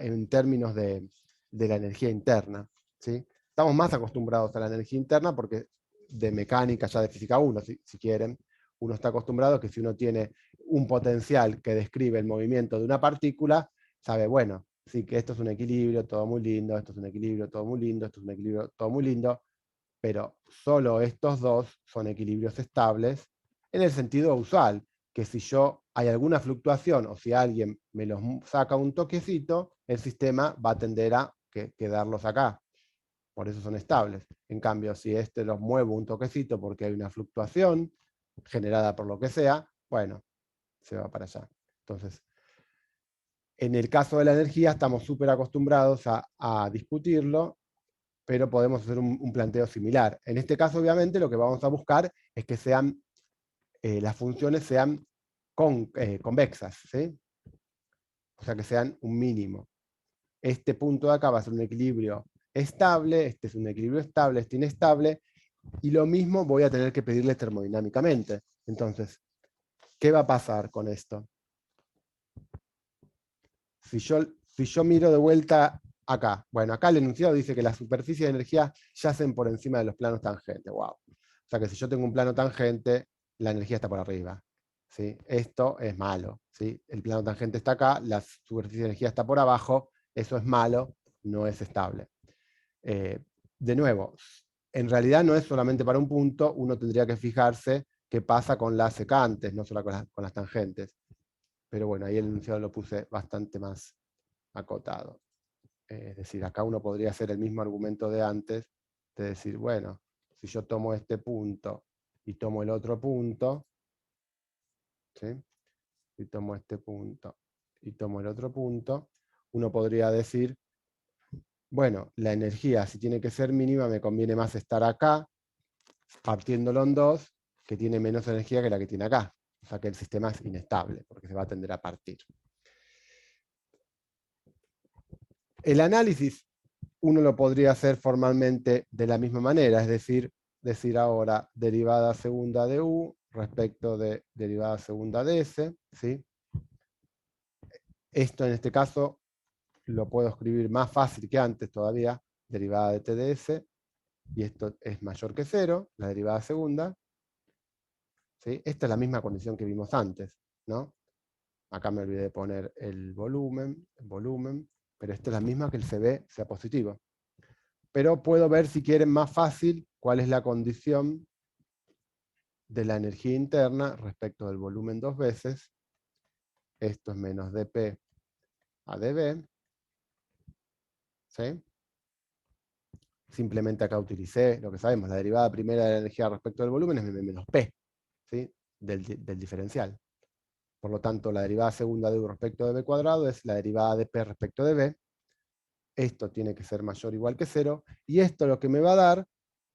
en términos de la energía interna. ¿Sí? Estamos más acostumbrados a la energía interna porque de mecánica, ya de física 1, si quieren, uno está acostumbrado que si uno tiene un potencial que describe el movimiento de una partícula, sabe, bueno, sí que esto es un equilibrio, todo muy lindo, esto es un equilibrio, todo muy lindo, esto es un equilibrio, todo muy lindo, pero solo estos dos son equilibrios estables en el sentido usual, que si hay alguna fluctuación o si alguien me los saca un toquecito, el sistema va a tender a quedarlos acá. Por eso son estables. En cambio, si los muevo un toquecito porque hay una fluctuación generada por lo que sea, bueno, se va para allá. Entonces, en el caso de la energía estamos súper acostumbrados a discutirlo, pero podemos hacer un planteo similar. En este caso, obviamente, lo que vamos a buscar es que las funciones sean convexas, ¿sí? O sea, que sean un mínimo. Este punto de acá va a ser un equilibrio estable, este es un equilibrio estable, este inestable, y lo mismo voy a tener que pedirle termodinámicamente. Entonces, ¿qué va a pasar con esto? Si yo miro de vuelta acá, bueno, acá el enunciado dice que las superficies de energía yacen por encima de los planos tangentes. Wow. O sea que si yo tengo un plano tangente, la energía está por arriba. ¿Sí? Esto es malo. ¿Sí? El plano tangente está acá, la superficie de energía está por abajo, eso es malo, no es estable. De nuevo, en realidad no es solamente para un punto, uno tendría que fijarse qué pasa con las secantes, no solo con las tangentes. Pero bueno, ahí el enunciado lo puse bastante más acotado. Es decir, acá uno podría hacer el mismo argumento de antes, de decir, bueno, si yo tomo este punto y tomo el otro punto, ¿sí? Y tomo este punto y tomo el otro punto, uno podría decir, bueno, la energía, si tiene que ser mínima, me conviene más estar acá, partiéndolo en dos, que tiene menos energía que la que tiene acá. O sea que el sistema es inestable, porque se va a tender a partir. El análisis uno lo podría hacer formalmente de la misma manera, es decir ahora derivada segunda de U respecto de derivada segunda de S. ¿Sí? Esto en este caso lo puedo escribir más fácil que antes todavía, derivada de T de S, y esto es mayor que 0, la derivada segunda. ¿Sí? Esta es la misma condición que vimos antes, ¿no? Acá me olvidé de poner el volumen, pero esta es la misma que el CB sea positivo. Pero puedo ver, si quieren, más fácil cuál es la condición de la energía interna respecto del volumen dos veces. Esto es menos dP a dB. ¿Sí? Simplemente acá utilicé lo que sabemos, la derivada primera de la energía respecto del volumen es menos P, ¿sí? del diferencial. Por lo tanto, la derivada segunda de U respecto de B cuadrado es la derivada de P respecto de B. Esto tiene que ser mayor o igual que 0, y esto lo que me va a dar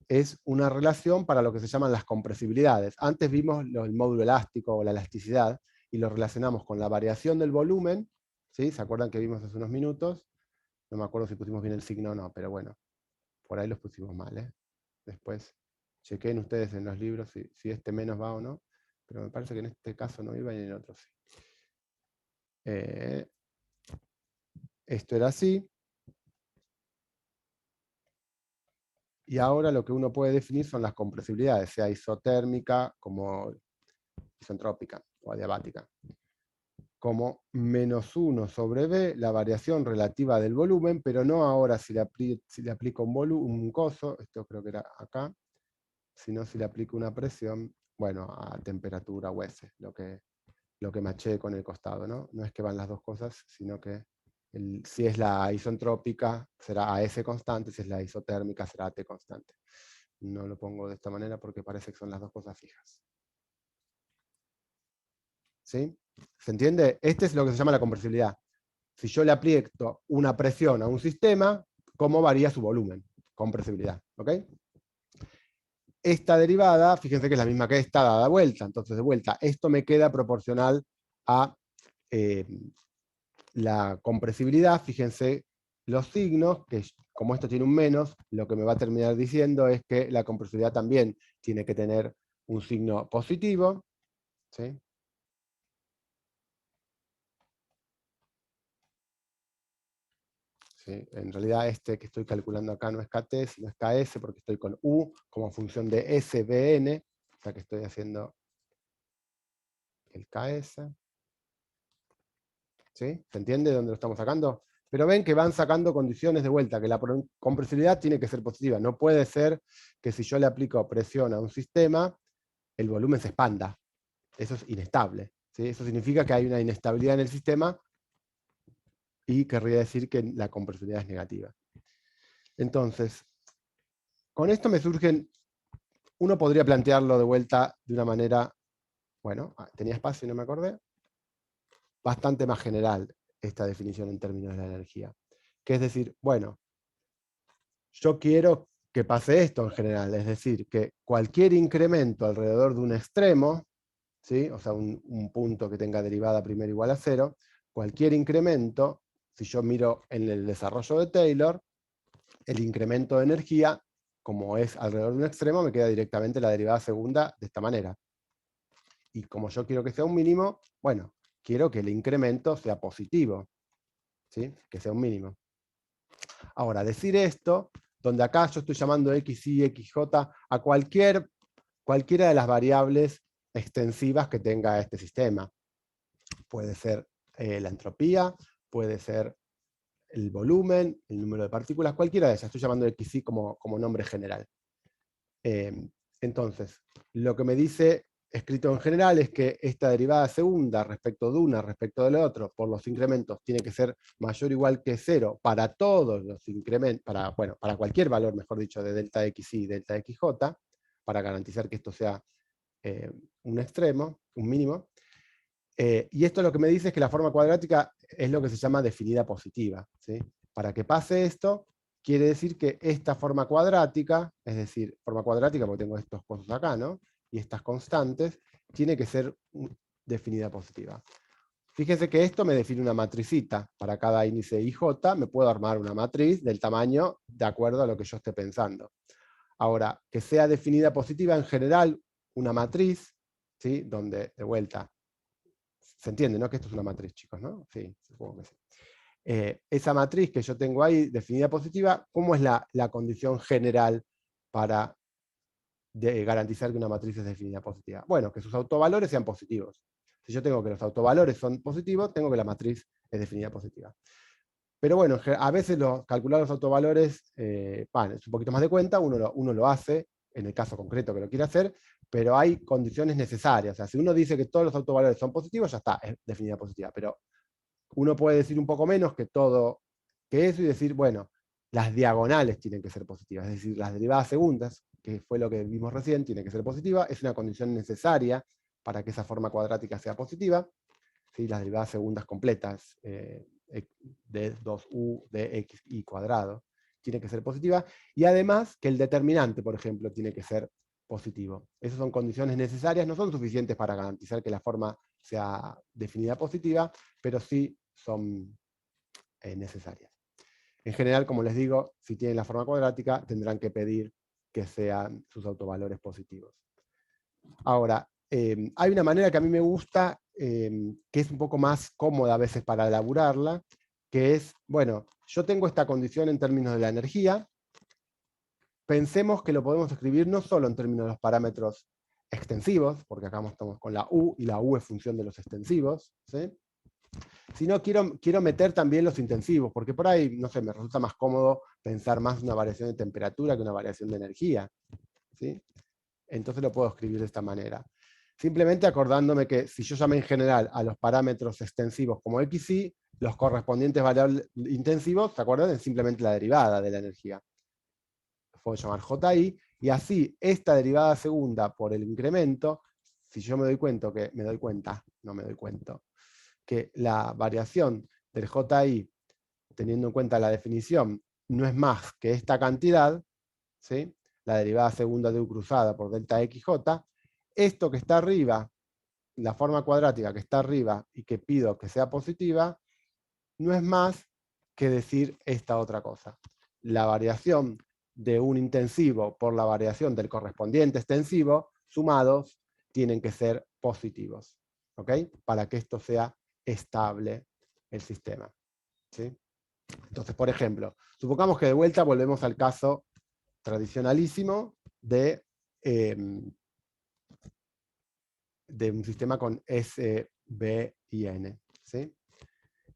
es una relación para lo que se llaman las compresibilidades. Antes vimos el módulo elástico o la elasticidad, y lo relacionamos con la variación del volumen. ¿Sí? ¿Se acuerdan que vimos hace unos minutos? No me acuerdo si pusimos bien el signo o no, pero bueno, por ahí los pusimos mal. Después chequen ustedes en los libros si este menos va o no. pero me parece que en este caso no iba y en el otro sí. Esto era así. Y ahora lo que uno puede definir son las compresibilidades, sea isotérmica como isentrópica o adiabática. Como -1 sobre B, la variación relativa del volumen, pero no ahora si le aplico un coso, esto creo que era acá, sino si le aplico una presión, bueno, a temperatura o S, lo que maché con el costado, ¿no? No es que van las dos cosas, sino que si es la isentrópica será a S constante, si es la isotérmica será a T constante. No lo pongo de esta manera porque parece que son las dos cosas fijas. ¿Sí? ¿Se entiende? Este es lo que se llama la compresibilidad. Si yo le aplico una presión a un sistema, ¿cómo varía su volumen? Compresibilidad. ¿Ok? Esta derivada, fíjense que es la misma que esta dada vuelta. Entonces, de vuelta, esto me queda proporcional a la compresibilidad. Fíjense los signos, que como esto tiene un menos, lo que me va a terminar diciendo es que la compresibilidad también tiene que tener un signo positivo. ¿Sí? ¿Sí? En realidad este que estoy calculando acá no es KT, sino es KS, porque estoy con U como función de SBN, o sea que estoy haciendo el KS. ¿Sí? ¿Se entiende de dónde lo estamos sacando? Pero ven que van sacando condiciones de vuelta, que la compresibilidad tiene que ser positiva. No puede ser que si yo le aplico presión a un sistema, el volumen se expanda. Eso es inestable. ¿Sí? Eso significa que hay una inestabilidad en el sistema y querría decir que la compresibilidad es negativa. Entonces, con esto me surgen, uno podría plantearlo de vuelta de una manera, bueno, tenía espacio y no me acordé, bastante más general esta definición en términos de la energía. Que es decir, bueno, yo quiero que pase esto en general, es decir, que cualquier incremento alrededor de un extremo, ¿sí? O sea, un punto que tenga derivada primero igual a 0, cualquier incremento, si yo miro en el desarrollo de Taylor, el incremento de energía, como es alrededor de un extremo, me queda directamente la derivada segunda de esta manera. Y como yo quiero que sea un mínimo, bueno, quiero que el incremento sea positivo, ¿sí? Que sea un mínimo. Ahora, decir esto, donde acá yo estoy llamando XY, XJ a cualquiera de las variables extensivas que tenga este sistema. Puede ser la entropía, puede ser el volumen, el número de partículas, cualquiera de esas. Estoy llamando XY como nombre general. Entonces, lo que me dice escrito en general es que esta derivada segunda respecto de una, respecto del otro, por los incrementos, tiene que ser mayor o igual que 0 para todos los incrementos, para cualquier valor, mejor dicho, de delta XY y delta XJ, para garantizar que esto sea un extremo, un mínimo. Y esto lo que me dice es que la forma cuadrática es lo que se llama definida positiva. ¿Sí? Para que pase esto, quiere decir que esta forma cuadrática, es decir, forma cuadrática porque tengo estos cosas acá, ¿no? Y estas constantes, tiene que ser definida positiva. Fíjense que esto me define una matricita. Para cada índice IJ me puedo armar una matriz del tamaño de acuerdo a lo que yo esté pensando. Ahora, que sea definida positiva en general, una matriz, ¿sí? Donde, de vuelta, se entiende, ¿no? Que esto es una matriz, chicos, ¿no? Sí, supongo que sí. Esa matriz que yo tengo ahí, definida positiva, ¿cómo es la condición general para garantizar que una matriz es definida positiva? Bueno, que sus autovalores sean positivos. Si yo tengo que los autovalores son positivos, tengo que la matriz es definida positiva. Pero bueno, a veces calcular los autovalores es un poquito más de cuenta, uno lo hace, en el caso concreto que lo quiere hacer, pero hay condiciones necesarias. O sea, si uno dice que todos los autovalores son positivos, ya está, es definida positiva. Pero uno puede decir un poco menos que eso y decir, bueno, las diagonales tienen que ser positivas, es decir, las derivadas segundas, que fue lo que vimos recién, tiene que ser positiva, es una condición necesaria para que esa forma cuadrática sea positiva. ¿Sí? Las derivadas segundas completas de 2u de xy cuadrado tiene que ser positiva, y además que el determinante, por ejemplo, tiene que ser positivo. Esas son condiciones necesarias, no son suficientes para garantizar que la forma sea definida positiva, pero sí son necesarias. En general, como les digo, si tienen la forma cuadrática, tendrán que pedir que sean sus autovalores positivos. Ahora, hay una manera que a mí me gusta, que es un poco más cómoda a veces para elaborarla, que es, bueno, yo tengo esta condición en términos de la energía. Pensemos que lo podemos escribir no solo en términos de los parámetros extensivos, porque acá estamos con la U, y la U es función de los extensivos, ¿sí? Sino quiero meter también los intensivos, porque por ahí, no sé, me resulta más cómodo pensar más una variación de temperatura que una variación de energía, ¿sí? Entonces lo puedo escribir de esta manera. Simplemente acordándome que si yo llamé en general a los parámetros extensivos como XY, los correspondientes variables intensivos, ¿se acuerdan? Es simplemente la derivada de la energía. Lo puedo llamar JI, y así esta derivada segunda por el incremento, si yo me doy cuenta, que la variación del JI, teniendo en cuenta la definición, no es más que esta cantidad, ¿sí? La derivada segunda de U cruzada por delta XJ, esto que está arriba, la forma cuadrática que está arriba y que pido que sea positiva, no es más que decir esta otra cosa. La variación de un intensivo por la variación del correspondiente extensivo, sumados, tienen que ser positivos, ¿ok? Para que esto sea estable el sistema, ¿sí? Entonces, por ejemplo, supongamos que de vuelta volvemos al caso tradicionalísimo de un sistema con S, B y N, ¿sí?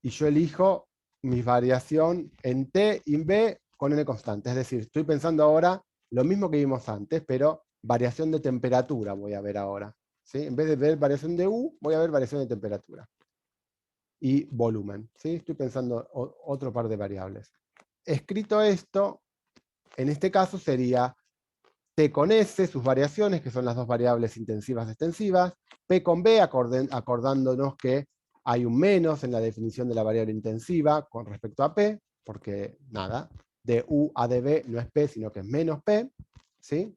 Y yo elijo mi variación en T y en B con N constante. Es decir, estoy pensando ahora lo mismo que vimos antes, pero variación de temperatura voy a ver ahora, ¿sí? En vez de ver variación de U, voy a ver variación de temperatura. Y volumen, ¿sí? Estoy pensando otro par de variables. Escrito esto, en este caso sería T con S, sus variaciones, que son las dos variables intensivas extensivas, P con B, acordándonos que hay un menos en la definición de la variable intensiva con respecto a P, porque nada, de U a de B no es P, sino que es menos P, ¿sí?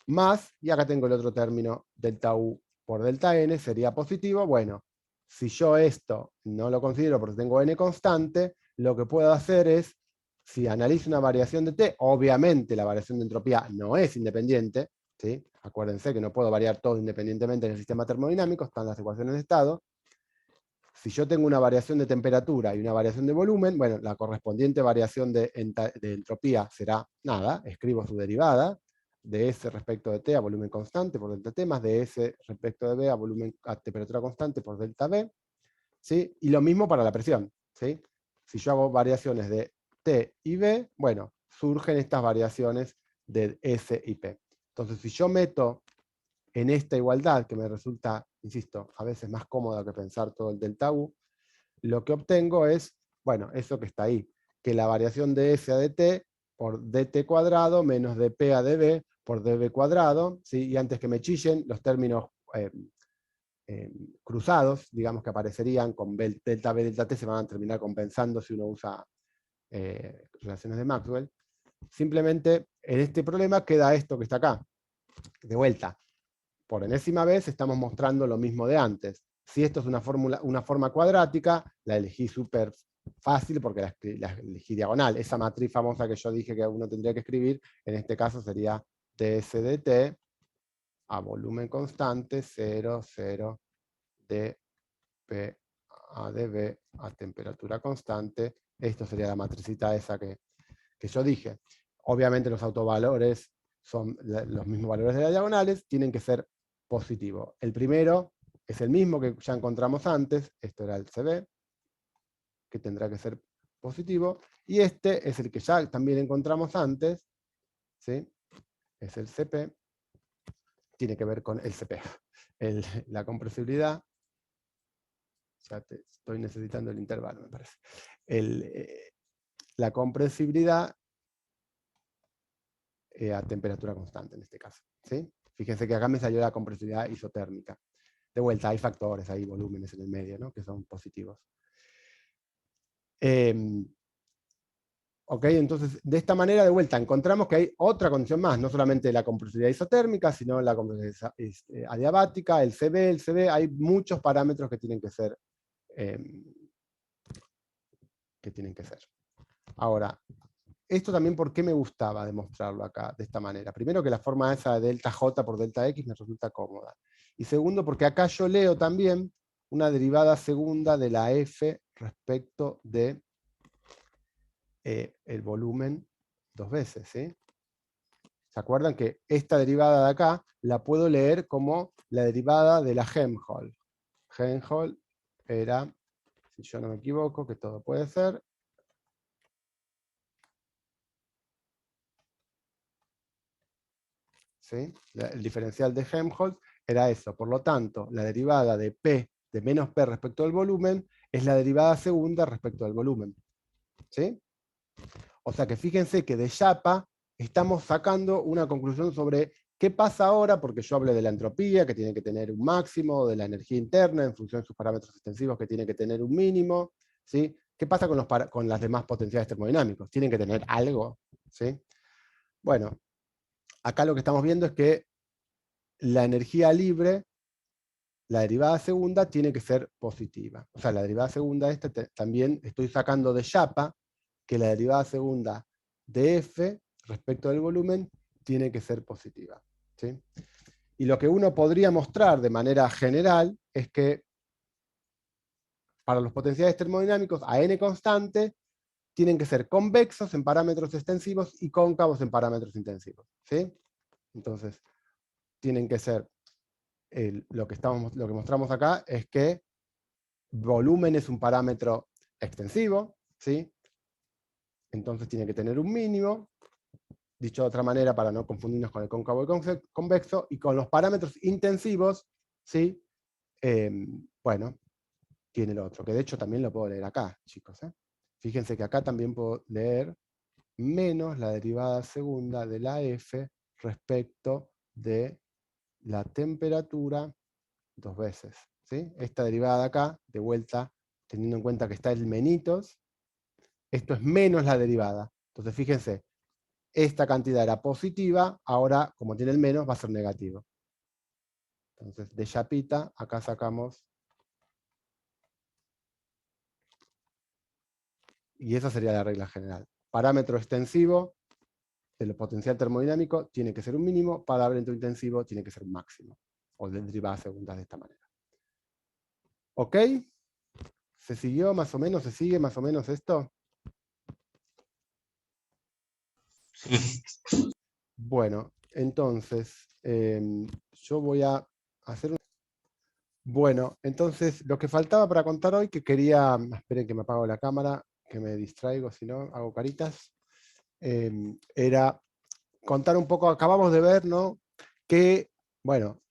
Más, y acá tengo el otro término, delta U por delta N, sería positivo. Bueno, si yo esto no lo considero porque tengo N constante, lo que puedo hacer es, si analizo una variación de T, obviamente la variación de entropía no es independiente, ¿sí? Acuérdense que no puedo variar todo independientemente en el sistema termodinámico, están las ecuaciones de estado. Si yo tengo una variación de temperatura y una variación de volumen, bueno, la correspondiente variación de entropía será nada, escribo su derivada, de S respecto de T a volumen constante por delta T, más de S respecto de B a temperatura constante por delta B, ¿sí? Y lo mismo para la presión, ¿sí? Si yo hago variaciones de T y B, bueno, surgen estas variaciones de S y P. Entonces, si yo meto en esta igualdad, que me resulta, insisto, a veces más cómoda que pensar todo el delta U, lo que obtengo es, bueno, eso que está ahí, que la variación de S a dt por dt cuadrado menos dp a db por db cuadrado, ¿sí? Y antes que me chillen, los términos cruzados, digamos que aparecerían con delta b, delta t, se van a terminar compensando si uno usa relaciones de Maxwell. Simplemente en este problema queda esto que está acá. De vuelta, por enésima vez estamos mostrando lo mismo de antes. Si esto es una forma cuadrática, la elegí súper fácil porque la elegí diagonal. Esa matriz famosa que yo dije que uno tendría que escribir, en este caso sería ds de t a volumen constante, 0, 0, dp a db a temperatura constante. Esto sería la matricita esa que yo dije. Obviamente los autovalores son los mismos valores de las diagonales, tienen que ser positivos. El primero es el mismo que ya encontramos antes, esto era el CB, que tendrá que ser positivo, y este es el que ya también encontramos antes, ¿sí? Es el CP, tiene que ver con el CP. La compresibilidad, ya estoy necesitando el intervalo, me parece. La compresibilidad a temperatura constante en este caso, ¿sí? Fíjense que acá me salió la compresibilidad isotérmica. De vuelta, hay factores, hay volúmenes en el medio, ¿no? Que son positivos. Ok, entonces, de esta manera, de vuelta, encontramos que hay otra condición más, no solamente la compresibilidad isotérmica, sino la compresibilidad adiabática, el CB, hay muchos parámetros que tienen que ser. Ahora, esto también, ¿por qué me gustaba demostrarlo acá de esta manera? Primero que la forma esa de delta J por delta X me resulta cómoda. Y segundo, porque acá yo leo también una derivada segunda de la F respecto de el volumen dos veces, ¿sí? ¿Se acuerdan que esta derivada de acá la puedo leer como la derivada de la Helmholtz? Helmholtz era, si yo no me equivoco, que todo puede ser, ¿sí? El diferencial de Helmholtz era eso. Por lo tanto, la derivada de P de menos P respecto al volumen es la derivada segunda respecto al volumen. ¿Sí? O sea que fíjense que de Chapa estamos sacando una conclusión sobre qué pasa ahora, porque yo hablé de la entropía, que tiene que tener un máximo, de la energía interna en función de sus parámetros extensivos, que tiene que tener un mínimo. ¿Sí? ¿Qué pasa con las demás potenciales termodinámicos? ¿Tienen que tener algo? ¿Sí? Bueno, acá lo que estamos viendo es que la energía libre, la derivada segunda, tiene que ser positiva. O sea, la derivada segunda también estoy sacando de Chapa que la derivada segunda de F respecto del volumen tiene que ser positiva. ¿Sí? Y lo que uno podría mostrar de manera general es que para los potenciales termodinámicos a n constante tienen que ser convexos en parámetros extensivos y cóncavos en parámetros intensivos. ¿Sí? Entonces, tienen que ser lo que mostramos acá es que volumen es un parámetro extensivo, ¿sí? Entonces tiene que tener un mínimo, dicho de otra manera para no confundirnos con el cóncavo y convexo, y con los parámetros intensivos, ¿sí? Bueno, tiene el otro, que de hecho también lo puedo leer acá, chicos. Fíjense que acá también puedo leer menos la derivada segunda de la F respecto de la temperatura dos veces. ¿Sí? Esta derivada de acá, de vuelta, teniendo en cuenta que está el menitos, esto es menos la derivada. Entonces fíjense, esta cantidad era positiva, ahora como tiene el menos va a ser negativo. Entonces de Chapita, acá sacamos, y esa sería la regla general. Parámetro extensivo del potencial termodinámico tiene que ser un mínimo, parámetro intensivo tiene que ser un máximo, o de derivadas segundas de esta manera. ¿Ok? ¿Se siguió más o menos? ¿Se sigue más o menos esto? Bueno, entonces, yo voy a hacer un... Bueno, entonces, lo que faltaba para contar hoy, que quería... Esperen que me apago la cámara, que me distraigo, si no, hago caritas. Era contar un poco, acabamos de ver, ¿no? Que, bueno,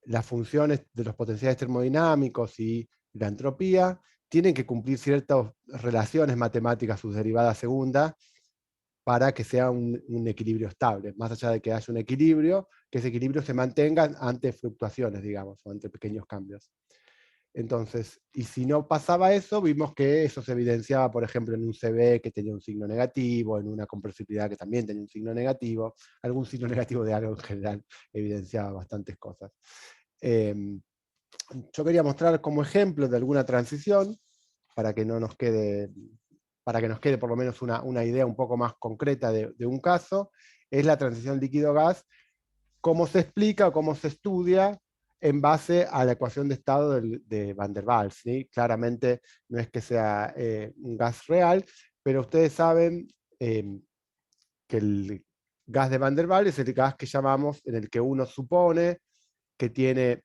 las funciones de los potenciales termodinámicos y la entropía tienen que cumplir ciertas relaciones matemáticas, sus derivadas segundas, para que sea un equilibrio estable. Más allá de que haya un equilibrio, que ese equilibrio se mantenga ante fluctuaciones, digamos, o ante pequeños cambios. Entonces, y si no pasaba eso, vimos que eso se evidenciaba, por ejemplo, en un CB que tenía un signo negativo, en una compresibilidad que también tenía un signo negativo, algún signo negativo de algo en general evidenciaba bastantes cosas. Yo quería mostrar como ejemplo de alguna transición, para que no nos quede, para que nos quede por lo menos una idea un poco más concreta de un caso, es la transición líquido-gas, cómo se explica o cómo se estudia en base a la ecuación de estado de Van der Waals. ¿Sí? Claramente no es que sea un gas real, pero ustedes saben que el gas de Van der Waals es el gas que llamamos, en el que uno supone que tiene,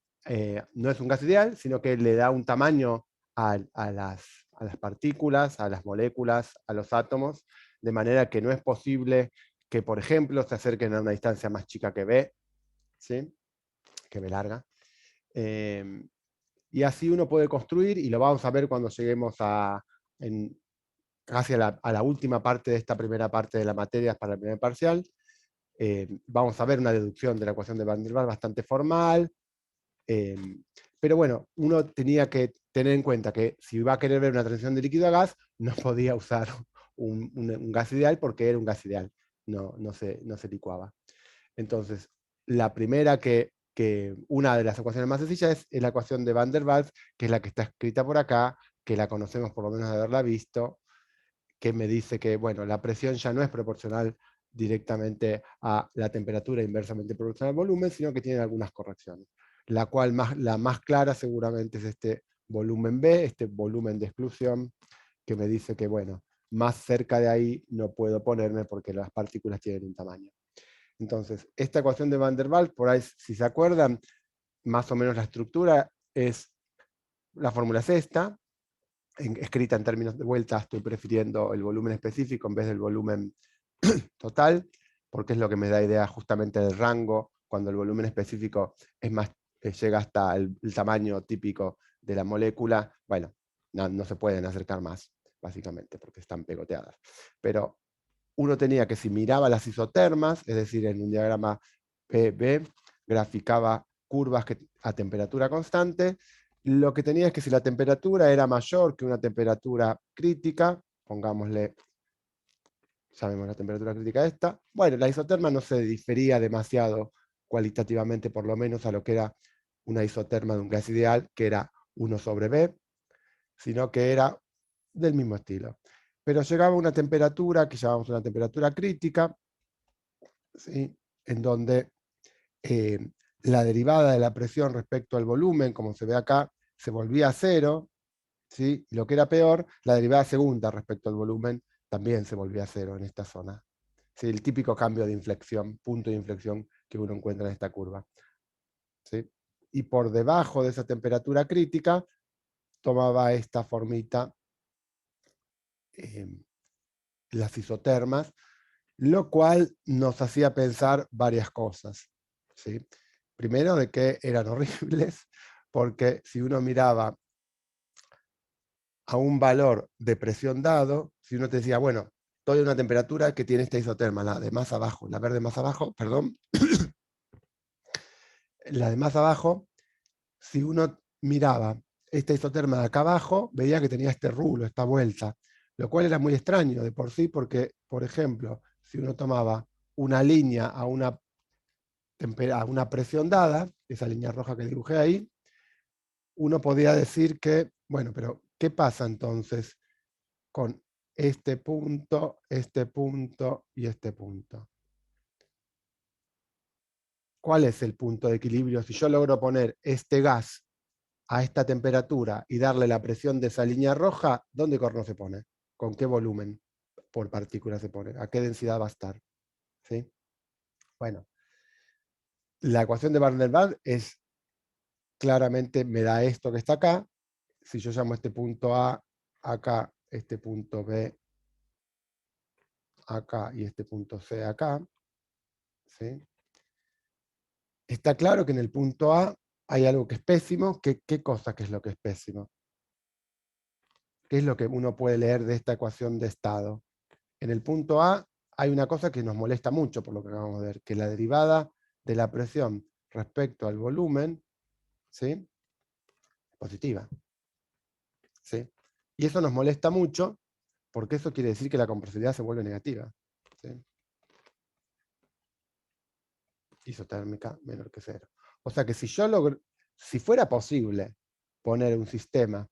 no es un gas ideal, sino que le da un tamaño a las partículas, a las moléculas, a los átomos, de manera que no es posible que, por ejemplo, se acerquen a una distancia más chica que B, ¿sí? Que B larga. Y así uno puede construir, y lo vamos a ver cuando lleguemos casi a la última parte de esta primera parte de la materia para el primer parcial. Vamos a ver una deducción de la ecuación de Van der Waals bastante formal, pero bueno, uno tenía que tener en cuenta que si iba a querer ver una transición de líquido a gas, no podía usar un gas ideal porque era un gas ideal, no se licuaba. Entonces, la primera una de las ecuaciones más sencillas es la ecuación de Van der Waals, que es la que está escrita por acá, que la conocemos por lo menos de haberla visto, que me dice que, bueno, la presión ya no es proporcional directamente a la temperatura inversamente proporcional al volumen, sino que tiene algunas correcciones. la cual la más clara seguramente es este volumen B, este volumen de exclusión, que me dice que, bueno, más cerca de ahí no puedo ponerme porque las partículas tienen un tamaño. Entonces, esta ecuación de Van der Waals, por ahí, si se acuerdan, más o menos la estructura es, la fórmula es esta, escrita en términos de vuelta, estoy prefiriendo el volumen específico en vez del volumen total, porque es lo que me da idea justamente del rango, cuando el volumen específico es más, llega hasta el tamaño típico de la molécula. Bueno, no se pueden acercar más, básicamente, porque están pegoteadas. Pero uno tenía que, si miraba las isotermas, es decir, en un diagrama PB, graficaba curvas a temperatura constante, lo que tenía es que si la temperatura era mayor que una temperatura crítica, pongámosle, sabemos la temperatura crítica esta, bueno, la isoterma no se difería demasiado cualitativamente, por lo menos, a lo que era una isoterma de un gas ideal, que era 1 sobre B, sino que era del mismo estilo. Pero llegaba a una temperatura que llamamos una temperatura crítica, ¿sí?, en donde la derivada de la presión respecto al volumen, como se ve acá, se volvía a cero, ¿sí? Y lo que era peor, la derivada segunda respecto al volumen también se volvía a cero en esta zona. ¿Sí? El típico cambio de inflexión, punto de inflexión que uno encuentra en esta curva. ¿Sí? Y por debajo de esa temperatura crítica, tomaba esta formita, las isotermas, lo cual nos hacía pensar varias cosas. ¿Sí? Primero, de que eran horribles, porque si uno miraba a un valor de presión dado, si uno te decía, bueno, estoy a una temperatura que tiene esta isoterma, la de más abajo, la verde más abajo, perdón, la de más abajo, si uno miraba esta isoterma de acá abajo, veía que tenía este rulo, esta vuelta, lo cual era muy extraño de por sí, porque, por ejemplo, si uno tomaba una línea a una presión dada, esa línea roja que dibujé ahí, uno podía decir que, bueno, pero ¿qué pasa entonces con este punto y este punto? ¿Cuál es el punto de equilibrio? Si yo logro poner este gas a esta temperatura y darle la presión de esa línea roja, ¿dónde corno se pone? ¿Con qué volumen por partícula se pone? ¿A qué densidad va a estar? ¿Sí? Bueno, la ecuación de Van der Waals es claramente, me da esto que está acá. Si yo llamo este punto A acá, este punto B acá y este punto C acá, ¿sí? Está claro que en el punto A hay algo que es pésimo. ¿Qué cosa que es lo que es pésimo? ¿Qué es lo que uno puede leer de esta ecuación de estado? En el punto A hay una cosa que nos molesta mucho, por lo que acabamos de ver, que la derivada de la presión respecto al volumen, ¿sí?, es positiva. ¿Sí? Y eso nos molesta mucho, porque eso quiere decir que la compresibilidad se vuelve negativa. ¿Sí? Isotérmica menor que cero. O sea que si fuera posible poner un sistema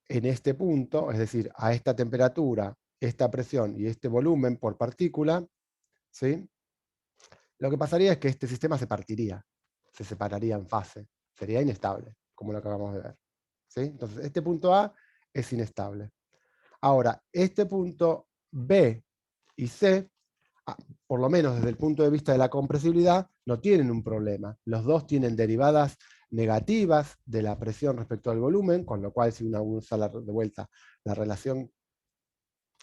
en este punto, es decir, a esta temperatura, esta presión y este volumen por partícula, ¿sí?, lo que pasaría es que este sistema se partiría, se separaría en fase, sería inestable, como lo acabamos de ver. ¿Sí? Entonces, este punto A es inestable. Ahora, este punto B y C, por lo menos desde el punto de vista de la compresibilidad, no tienen un problema. Los dos tienen derivadas negativas de la presión respecto al volumen, con lo cual si uno usa de vuelta la relación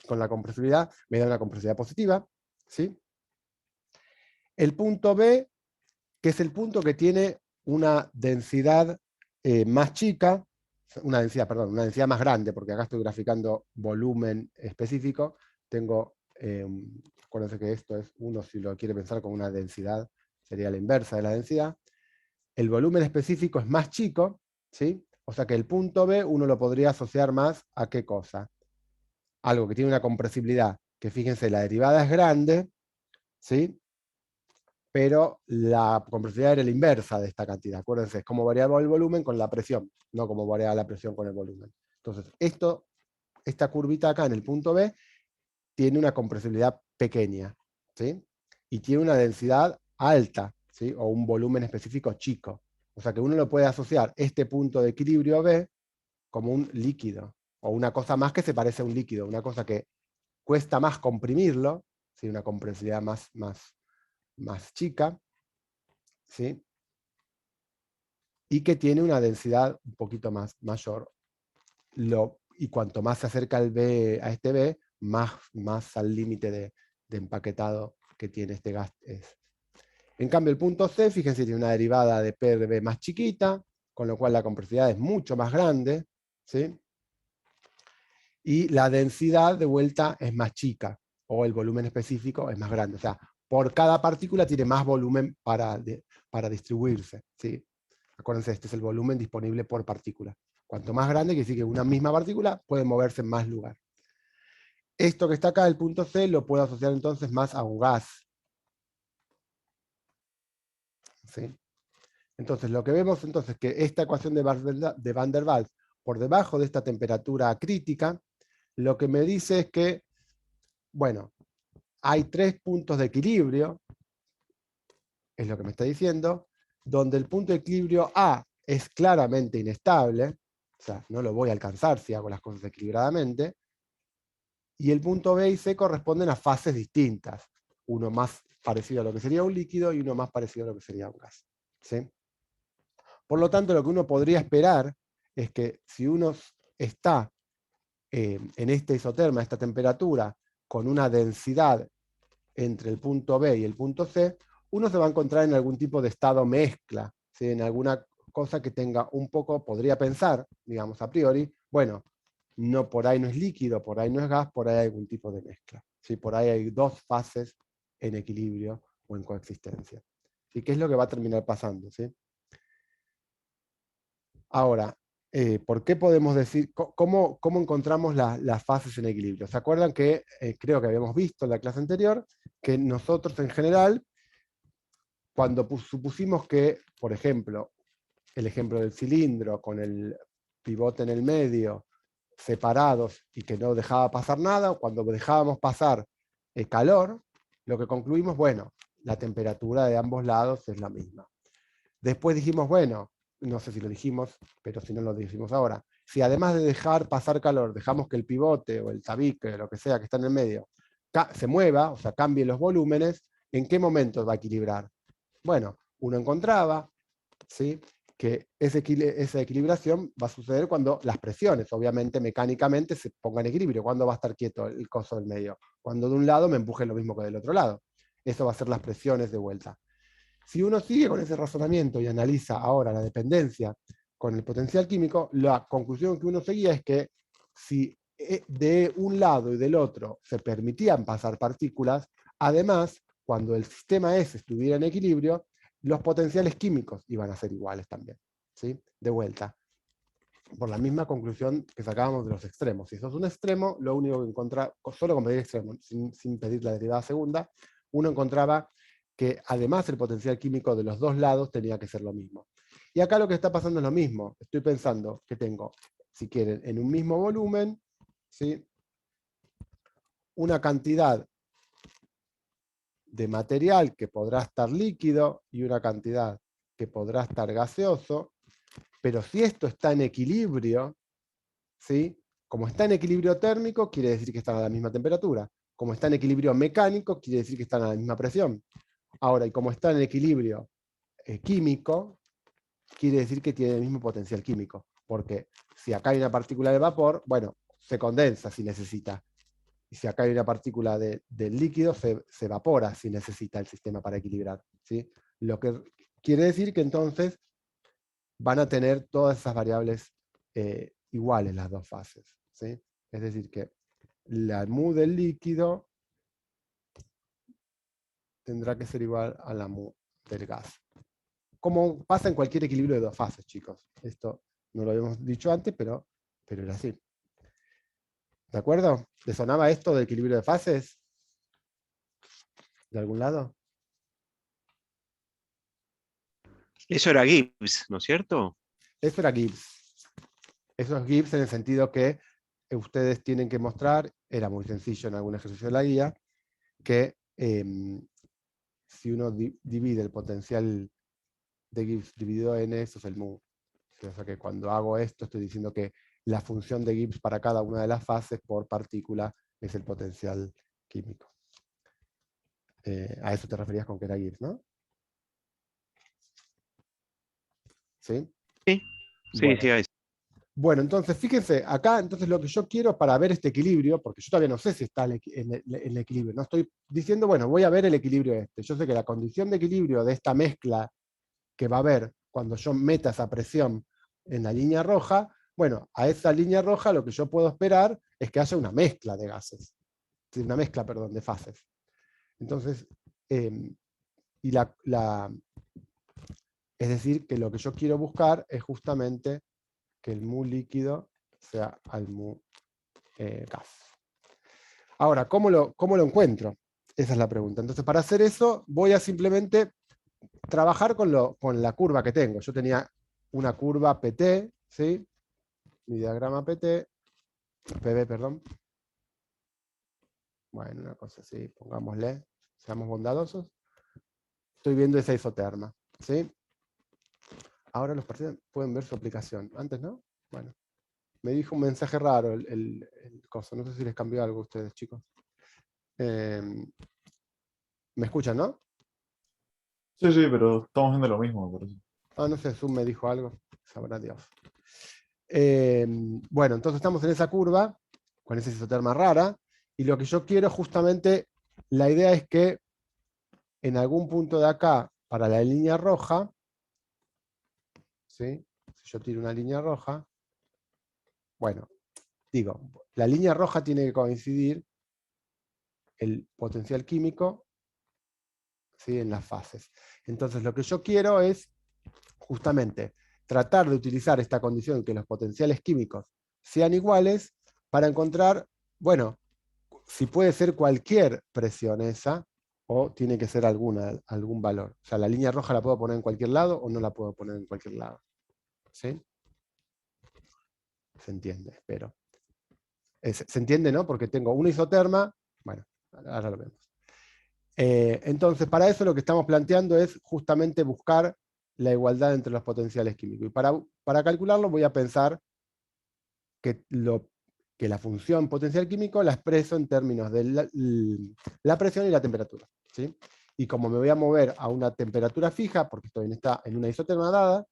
con la compresibilidad, me da una compresibilidad positiva. ¿Sí? El punto B, que es el punto que tiene una densidad más chica, una densidad más grande, porque acá estoy graficando volumen específico, tengo, acuérdense que esto es 1, si lo quiere pensar como una densidad, sería la inversa de la densidad. El volumen específico es más chico, ¿sí? O sea que el punto B uno lo podría asociar más a ¿qué cosa? Algo que tiene una compresibilidad, que fíjense, la derivada es grande, ¿sí?, pero la compresibilidad era la inversa de esta cantidad. Acuérdense, es como variaba el volumen con la presión, no como variaba la presión con el volumen. Entonces, esta curvita acá en el punto B tiene una compresibilidad pequeña, ¿sí?, y tiene una densidad alta, ¿sí? O un volumen específico chico. O sea que uno lo puede asociar este punto de equilibrio B como un líquido, o una cosa más que se parece a un líquido, una cosa que cuesta más comprimirlo, ¿sí? Una compresividad más chica, ¿sí? Y que tiene una densidad un poquito mayor. Y cuanto más se acerca el B a este B, más al límite de empaquetado que tiene este gas es. En cambio, el punto C, fíjense, tiene una derivada de P de B más chiquita, con lo cual la compresividad es mucho más grande, ¿sí? Y la densidad de vuelta es más chica, o el volumen específico es más grande. O sea, por cada partícula tiene más volumen para distribuirse, ¿sí? Acuérdense, este es el volumen disponible por partícula. Cuanto más grande, quiere decir que una misma partícula puede moverse en más lugar. Esto que está acá, el punto C, lo puedo asociar entonces más a un gas, ¿sí? Entonces, lo que vemos entonces es que esta ecuación de Van der Waals, por debajo de esta temperatura crítica, lo que me dice es que, bueno, hay 3 puntos de equilibrio, es lo que me está diciendo, donde el punto de equilibrio A es claramente inestable, o sea, no lo voy a alcanzar si hago las cosas equilibradamente, y el punto B y C corresponden a fases distintas, uno más parecido a lo que sería un líquido y uno más parecido a lo que sería un gas, ¿sí? Por lo tanto, lo que uno podría esperar es que si uno está en esta isoterma, esta temperatura, con una densidad entre el punto B y el punto C, uno se va a encontrar en algún tipo de estado mezcla, ¿sí? En alguna cosa que tenga un poco, podría pensar, digamos a priori, bueno, no, por ahí no es líquido, por ahí no es gas, por ahí hay algún tipo de mezcla, ¿sí? Por ahí hay 2 fases en equilibrio o en coexistencia. ¿Y qué es lo que va a terminar pasando? ¿Sí? Ahora, ¿por qué podemos decir, cómo encontramos las fases en equilibrio? ¿Se acuerdan que creo que habíamos visto en la clase anterior que nosotros en general, cuando supusimos que, por ejemplo, el ejemplo del cilindro con el pivote en el medio, separados y que no dejaba pasar nada, cuando dejábamos pasar el calor, lo que concluimos, bueno, la temperatura de ambos lados es la misma. Después dijimos, bueno, no sé si lo dijimos, pero si no lo dijimos ahora, si además de dejar pasar calor, dejamos que el pivote o el tabique, lo que sea que está en el medio, se mueva, o sea, cambie los volúmenes, ¿en qué momento va a equilibrar? Bueno, uno encontraba, ¿sí?, que esa equilibración va a suceder cuando las presiones, obviamente mecánicamente, se pongan en equilibrio. ¿Cuándo va a estar quieto el coso del medio? Cuando de un lado me empuje lo mismo que del otro lado. Eso va a ser las presiones de vuelta. Si uno sigue con ese razonamiento y analiza ahora la dependencia con el potencial químico, la conclusión que uno seguía es que si de un lado y del otro se permitían pasar partículas, además, cuando el sistema S estuviera en equilibrio, los potenciales químicos iban a ser iguales también, ¿sí? De vuelta, por la misma conclusión que sacábamos de los extremos. Si sos un extremo, lo único que encontraba, solo con pedir extremo, sin pedir la derivada segunda, uno encontraba que además el potencial químico de los dos lados tenía que ser lo mismo. Y acá lo que está pasando es lo mismo. Estoy pensando que tengo, si quieren, en un mismo volumen, ¿sí?, una cantidad de material que podrá estar líquido y una cantidad que podrá estar gaseoso, pero si esto está en equilibrio, ¿sí?, como está en equilibrio térmico, quiere decir que están a la misma temperatura. Como está en equilibrio mecánico, quiere decir que están a la misma presión. Ahora, y como está en equilibrio químico, quiere decir que tiene el mismo potencial químico. Porque si acá hay una partícula de vapor, bueno, se condensa si necesita. Y si acá hay una partícula del líquido, se evapora si necesita el sistema para equilibrar, ¿sí? Lo que quiere decir que entonces van a tener todas esas variables iguales las dos fases, ¿sí? Es decir, que la mu del líquido tendrá que ser igual a la mu del gas. Como pasa en cualquier equilibrio de dos fases, chicos. Esto no lo habíamos dicho antes, pero era así. ¿De acuerdo? ¿Le sonaba esto del equilibrio de fases? ¿De algún lado? Eso era Gibbs, ¿no es cierto? Eso era Gibbs. Eso es Gibbs en el sentido que ustedes tienen que mostrar, era muy sencillo en algún ejercicio de la guía, que si uno divide el potencial de Gibbs dividido n, eso es el mu. O sea que cuando hago esto estoy diciendo que la función de Gibbs para cada una de las fases por partícula es el potencial químico. A eso te referías con que era Gibbs, ¿no? ¿Sí? Sí, sí, Bueno. sí, a eso. Bueno, entonces fíjense, acá entonces lo que yo quiero para ver este equilibrio, porque yo todavía no sé si está en el equilibrio, no estoy diciendo, bueno, voy a ver el equilibrio este. Yo sé que la condición de equilibrio de esta mezcla que va a haber cuando yo meta esa presión en la línea roja, bueno, a esa línea roja lo que yo puedo esperar es que haya una mezcla de gases, una mezcla, perdón, de fases. Entonces, es decir, que lo que yo quiero buscar es justamente que el mu líquido sea al mu gas. Ahora, ¿cómo lo encuentro? Esa es la pregunta. Entonces, para hacer eso, voy a simplemente trabajar con la curva que tengo. Yo tenía una curva PT, ¿sí? Mi diagrama PT, PB, perdón. Bueno, una cosa así, pongámosle, seamos bondadosos. Estoy viendo esa isoterma, ¿sí? Ahora los parciales pueden ver su aplicación. Antes, ¿no? Bueno. Me dijo un mensaje raro el coso. No sé si les cambió algo a ustedes, chicos. ¿Me escuchan, no? Sí, sí, pero estamos viendo lo mismo, por eso. Ah, no sé, Zoom me dijo algo. Sabrá Dios. Bueno, entonces estamos en esa curva, con esa isoterma rara, y lo que yo quiero justamente, la idea es que en algún punto de acá, para la línea roja, ¿sí? Si yo tiro una línea roja, bueno, digo, la línea roja tiene que coincidir el potencial químico, ¿sí? En las fases. Entonces lo que yo quiero es justamente tratar de utilizar esta condición que los potenciales químicos sean iguales para encontrar, bueno, si puede ser cualquier presión esa o tiene que ser algún valor. O sea, la línea roja la puedo poner en cualquier lado o no la puedo poner en cualquier lado. ¿Sí? Se entiende, espero. Se entiende, ¿no? Porque tengo una isoterma. Bueno, ahora lo vemos. Entonces, para eso lo que estamos planteando es justamente buscar la igualdad entre los potenciales químicos. Y para calcularlo voy a pensar que la función potencial químico la expreso en términos de la presión y la temperatura, ¿sí? Y como me voy a mover a una temperatura fija, porque estoy en una isoterma dada,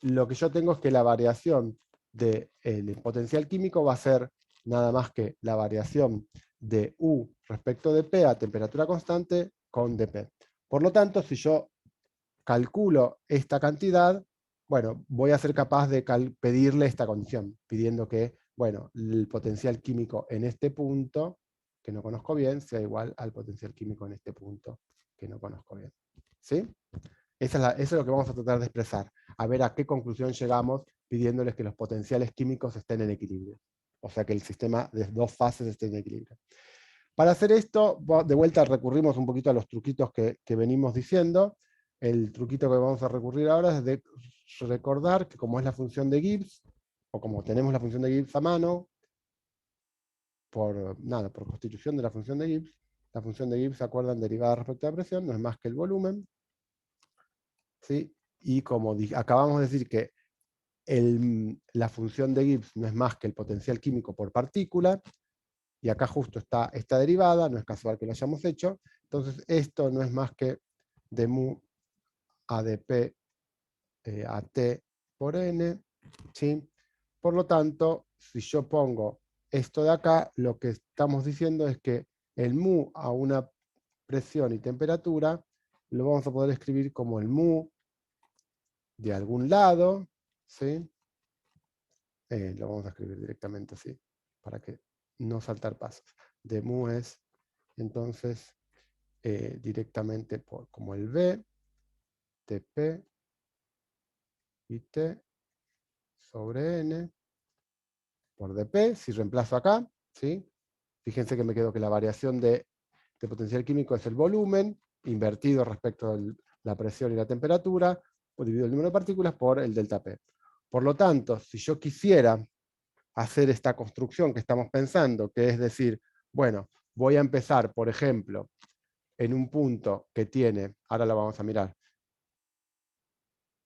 lo que yo tengo es que la variación del potencial químico va a ser nada más que la variación de U respecto de P a temperatura constante con dP. Por lo tanto, si yo calculo esta cantidad, bueno, voy a ser capaz de pedirle esta condición, pidiendo que, bueno, el potencial químico en este punto, que no conozco bien, sea igual al potencial químico en este punto, que no conozco bien. ¿Sí? Eso es lo que vamos a tratar de expresar, a ver a qué conclusión llegamos pidiéndoles que los potenciales químicos estén en equilibrio. O sea, que el sistema de dos fases esté en equilibrio. Para hacer esto, de vuelta recurrimos un poquito a los truquitos que venimos diciendo. El truquito que vamos a recurrir ahora es de recordar que como es la función de Gibbs, o como tenemos la función de Gibbs a mano, por constitución de la función de Gibbs, la función de Gibbs, ¿se acuerdan? Derivada respecto a la presión, no es más que el volumen. ¿Sí? Y como acabamos de decir que la función de Gibbs no es más que el potencial químico por partícula, y acá justo está esta derivada, no es casual que lo hayamos hecho, entonces esto no es más que de mu a dp a t por n, ¿sí? Por lo tanto, si yo pongo esto de acá, lo que estamos diciendo es que el mu a una presión y temperatura lo vamos a poder escribir como el mu de algún lado, ¿sí? Lo vamos a escribir directamente así, para que no saltar pasos. De mu es, entonces, directamente como el B, Tp y T sobre N por dP, si reemplazo acá, ¿sí? Fíjense que me quedo que la variación de potencial químico es el volumen, invertido respecto a la presión y la temperatura, dividido el número de partículas por el delta P. Por lo tanto, si yo quisiera hacer esta construcción que estamos pensando, que es decir, bueno, voy a empezar, por ejemplo, en un punto que tiene, ahora lo vamos a mirar,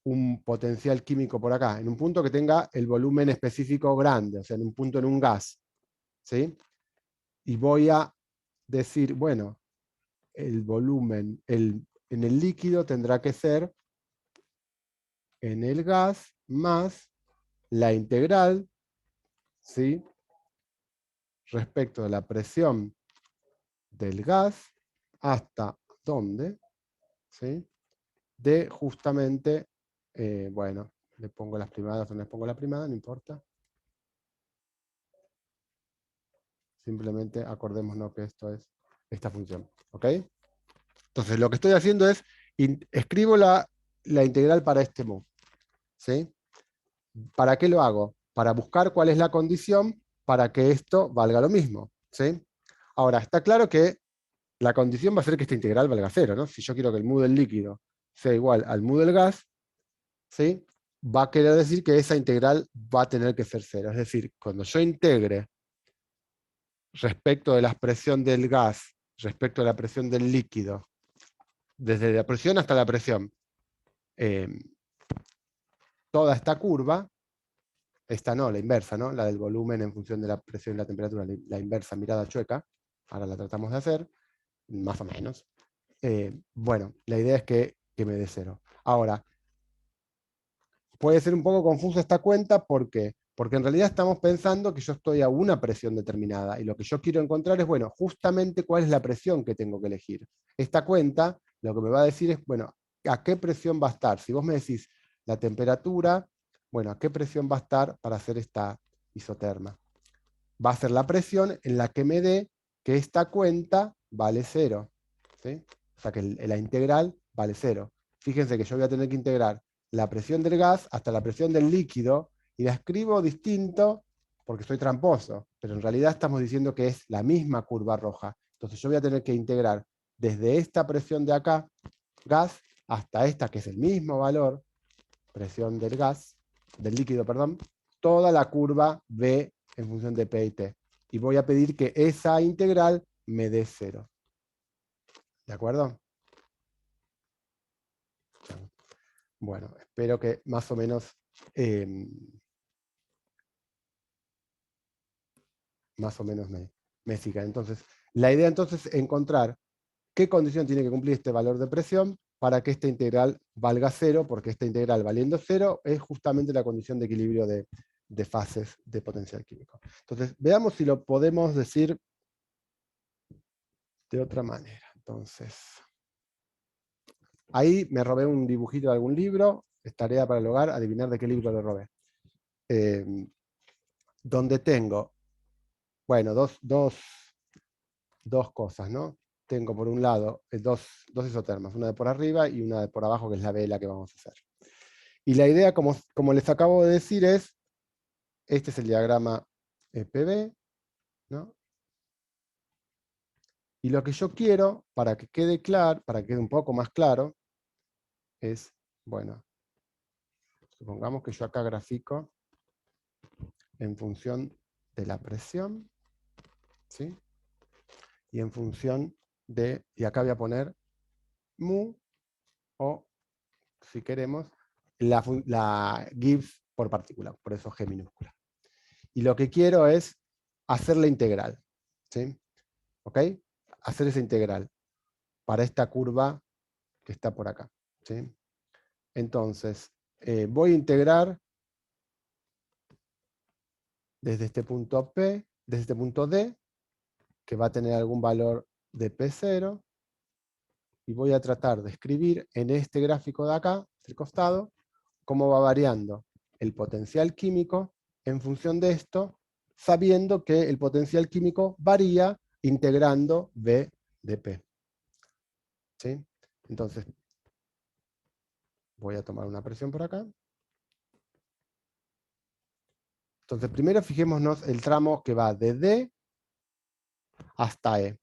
un potencial químico por acá, en un punto que tenga el volumen específico grande, o sea, en un punto en un gas, ¿sí? Y voy a decir, bueno, el volumen en el líquido tendrá que ser en el gas más la integral, ¿sí?, respecto de la presión del gas hasta dónde, ¿sí?, de justamente, bueno, le pongo las primadas o no les pongo la primada, no importa. Simplemente acordémonos que esto es esta función, ¿ok? Entonces lo que estoy haciendo es, escribo la integral para este mu, ¿sí? ¿Para qué lo hago? Para buscar cuál es la condición para que esto valga lo mismo, ¿sí? Ahora, está claro que la condición va a ser que esta integral valga 0, ¿no? Si yo quiero que el mu del líquido sea igual al mu del gas, ¿sí?, va a querer decir que esa integral va a tener que ser 0. Es decir, cuando yo integre respecto de la presión del gas, respecto de la presión del líquido, desde la presión hasta la presión, toda esta curva, esta no, la inversa, ¿no?, la del volumen en función de la presión y la temperatura, la inversa mirada chueca, ahora la tratamos de hacer, más o menos. Bueno, la idea es que me dé 0. Ahora, puede ser un poco confusa esta cuenta, ¿por qué? Porque en realidad estamos pensando que yo estoy a una presión determinada, y lo que yo quiero encontrar es, bueno, justamente cuál es la presión que tengo que elegir. Esta cuenta lo que me va a decir es, bueno, ¿a qué presión va a estar? Si vos me decís la temperatura, bueno, ¿a qué presión va a estar para hacer esta isoterma? Va a ser la presión en la que me dé que esta cuenta vale 0, ¿sí? O sea que la integral vale 0. Fíjense que yo voy a tener que integrar la presión del gas hasta la presión del líquido, y la escribo distinto porque soy tramposo, pero en realidad estamos diciendo que es la misma curva roja. Entonces yo voy a tener que integrar desde esta presión de acá, gas, hasta esta, que es el mismo valor, presión del gas, del líquido, perdón, toda la curva B en función de P y T. Y voy a pedir que esa integral me dé 0. ¿De acuerdo? Bueno, espero que más o menos me sigan. Entonces, la idea entonces es encontrar qué condición tiene que cumplir este valor de presión para que esta integral valga 0, porque esta integral valiendo 0 es justamente la condición de equilibrio de fases de potencial químico. Entonces, veamos si lo podemos decir de otra manera. Entonces, ahí me robé un dibujito de algún libro, es tarea para el hogar, adivinar de qué libro lo robé. Donde tengo, bueno, dos cosas, ¿no? Tengo por un lado dos isotermas, una de por arriba y una de por abajo, que es la vela que vamos a hacer. Y la idea, como les acabo de decir, es, este es el diagrama PV, ¿no? Y lo que yo quiero, para que quede claro, para que quede un poco más claro, es, bueno, supongamos que yo acá grafico en función de la presión, ¿sí?, y en función de, y acá voy a poner mu, o si queremos, la Gibbs por partícula, por eso G minúscula. Y lo que quiero es hacer la integral, ¿sí? ¿Ok? Hacer esa integral para esta curva que está por acá, ¿sí? Entonces, voy a integrar desde este punto P, desde este punto D, que va a tener algún valor de P0, y voy a tratar de escribir en este gráfico de acá, del costado, cómo va variando el potencial químico en función de esto, sabiendo que el potencial químico varía integrando V de P. ¿Sí? Entonces, voy a tomar una presión por acá. Entonces, primero fijémonos el tramo que va de D hasta E.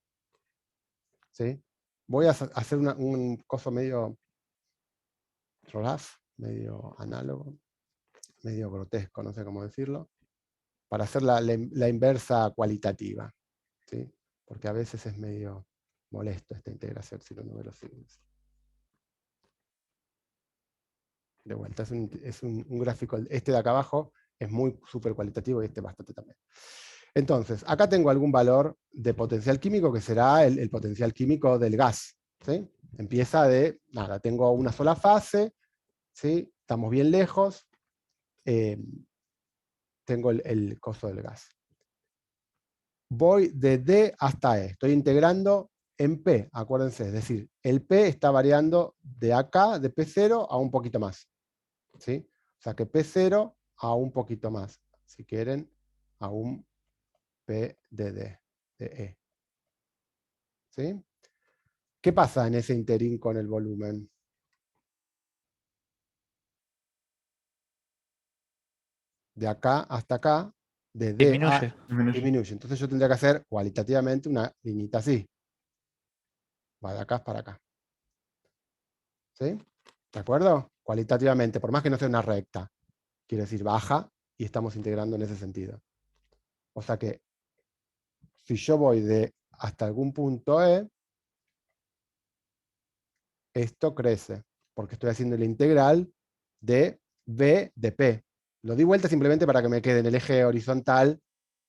¿Sí? Voy a hacer un coso medio ROLAF, medio análogo, medio grotesco, no sé cómo decirlo, para hacer la inversa cualitativa, ¿sí? Porque a veces es medio molesto esta integración si no ve los signos. De vuelta, es un gráfico, este de acá abajo es muy súper cualitativo y este bastante también. Entonces, acá tengo algún valor de potencial químico que será el potencial químico del gas. ¿Sí? Empieza de, nada, tengo una sola fase, ¿sí? Estamos bien lejos, tengo el costo del gas. Voy de D hasta E, estoy integrando en P, acuérdense, es decir, el P está variando de acá, de P0 a un poquito más. ¿Sí? O sea que P0 a un poquito más, si quieren, a un P de D, de E. ¿Sí? ¿Qué pasa en ese interín con el volumen? De acá hasta acá, de D a Disminuye. disminuye. Entonces yo tendría que hacer cualitativamente una liñita así. Va de acá para acá. ¿Sí? ¿De acuerdo? Cualitativamente, por más que no sea una recta. Quiere decir baja y estamos integrando en ese sentido. O sea que si yo voy de hasta algún punto E, esto crece, porque estoy haciendo la integral de B de P. Lo di vuelta simplemente para que me quede en el eje horizontal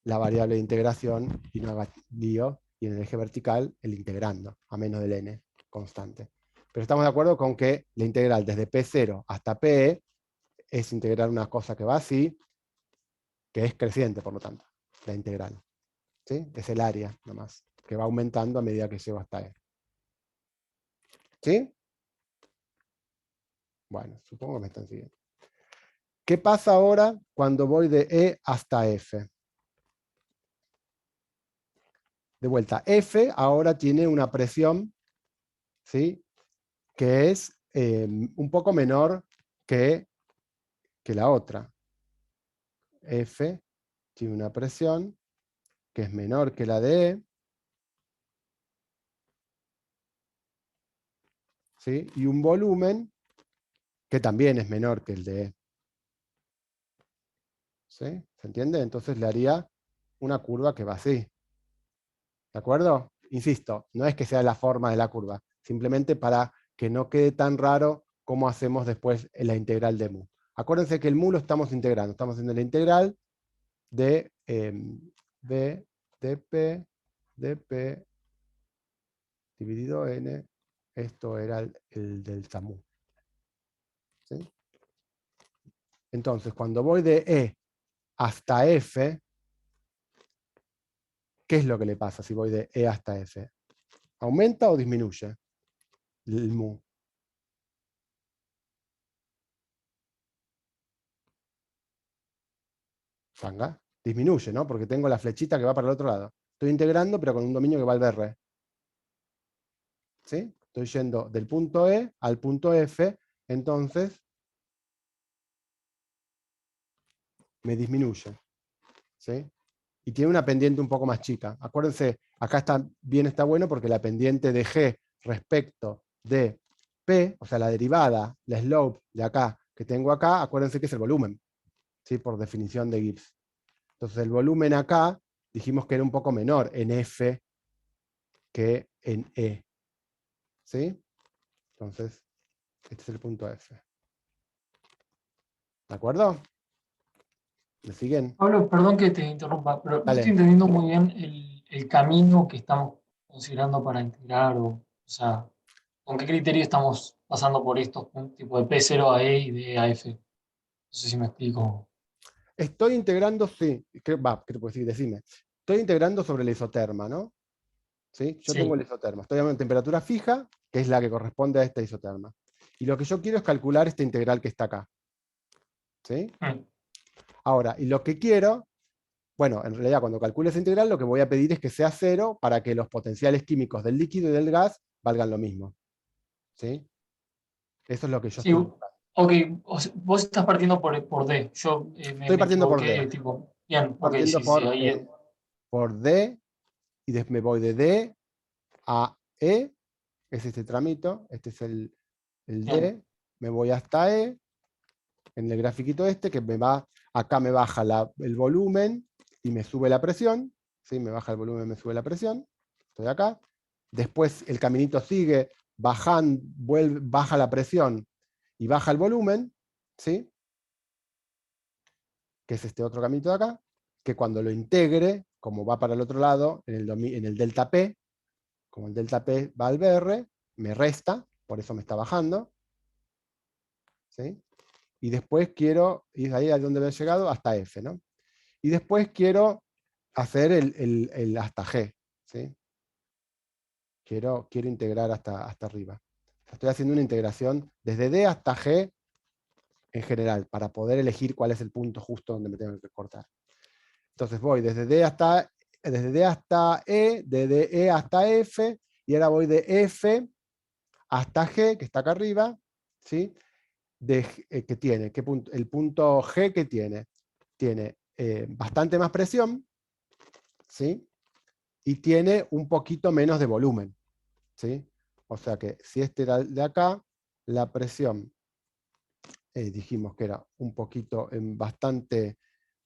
la variable de integración y no haga lío, y en el eje vertical el integrando, a menos del n, constante. Pero estamos de acuerdo con que la integral desde P0 hasta PE es integrar una cosa que va así, que es creciente, por lo tanto, la integral. ¿Sí? Es el área, nomás, que va aumentando a medida que llego hasta E. ¿Sí? Bueno, supongo que me están siguiendo. ¿Qué pasa ahora cuando voy de E hasta F? De vuelta, F ahora tiene una presión, ¿sí? Que es un poco menor que la otra. F tiene una presión que es menor que la de E, ¿sí? Y un volumen que también es menor que el de E. ¿Sí? ¿Se entiende? Entonces le haría una curva que va así. ¿De acuerdo? Insisto, no es que sea la forma de la curva, simplemente para que no quede tan raro como hacemos después en la integral de mu. Acuérdense que el mu lo estamos integrando, estamos haciendo la integral de B de P dividido n, esto era el delta mu. ¿Sí? Entonces, cuando voy de E hasta F, ¿qué es lo que le pasa si voy de E hasta F? ¿Aumenta o disminuye el mu? Fanga. Disminuye, ¿no? Porque tengo la flechita que va para el otro lado. Estoy integrando, pero con un dominio que va al BR. ¿Sí? Estoy yendo del punto E al punto F, entonces me disminuye. ¿Sí? Y tiene una pendiente un poco más chica. Acuérdense, acá está bueno porque la pendiente de G respecto de P, o sea, la derivada, la slope de acá que tengo acá, acuérdense que es el volumen, ¿sí? Por definición de Gibbs. Entonces el volumen acá dijimos que era un poco menor en F que en E. ¿Sí? Entonces, este es el punto F. ¿De acuerdo? ¿Me siguen? Pablo, perdón que te interrumpa, pero no estoy Dale. entendiendo muy bien el camino que estamos considerando para integrar, o sea, con qué criterio estamos pasando por estos tipo de P0 a E y de E a F. No sé si me explico. Estoy integrando, sí. ¿Qué puedo decir? Decime. Estoy integrando sobre la isoterma, ¿no? ¿Sí? Yo tengo Sí. el isoterma. Estoy hablando de temperatura fija, que es la que corresponde a esta isoterma. Y lo que yo quiero es calcular esta integral que está acá. ¿Sí? Mm. Ahora, y lo que quiero, bueno, en realidad cuando calcule esa integral lo que voy a pedir es que sea cero para que los potenciales químicos del líquido y del gas valgan lo mismo. ¿Sí? Eso es lo que yo Sí, estoy buscando. ok, vos estás partiendo por D. Yo Estoy me partiendo por D. equivoqué, tipo. Bien, ok, Partiendo sí, sí, ahí es. por D, y me voy de D a E, es este tramito, este es el Bien. D, me voy hasta E, en el grafiquito este, que acá me baja el volumen y me sube la presión, ¿sí? Me baja el volumen, me sube la presión, estoy acá, después el caminito sigue, baja la presión y baja el volumen, ¿sí? Que es este otro caminito de acá, que cuando lo integre, como va para el otro lado, en el delta P, como el delta P va al BR, me resta, por eso me está bajando, ¿sí? Y después quiero, y es ahí a donde me he llegado, hasta F, ¿no? Y después quiero hacer el hasta G, ¿sí? Quiero integrar hasta arriba. Estoy haciendo una integración desde D hasta G en general, para poder elegir cuál es el punto justo donde me tengo que cortar. Entonces voy desde D hasta E, de E hasta F, y ahora voy de F hasta G, que está acá arriba, ¿sí? Que tiene, el punto G que tiene bastante más presión, ¿sí? Y tiene un poquito menos de volumen, ¿sí? O sea que si este era el de acá, la presión dijimos que era un poquito, bastante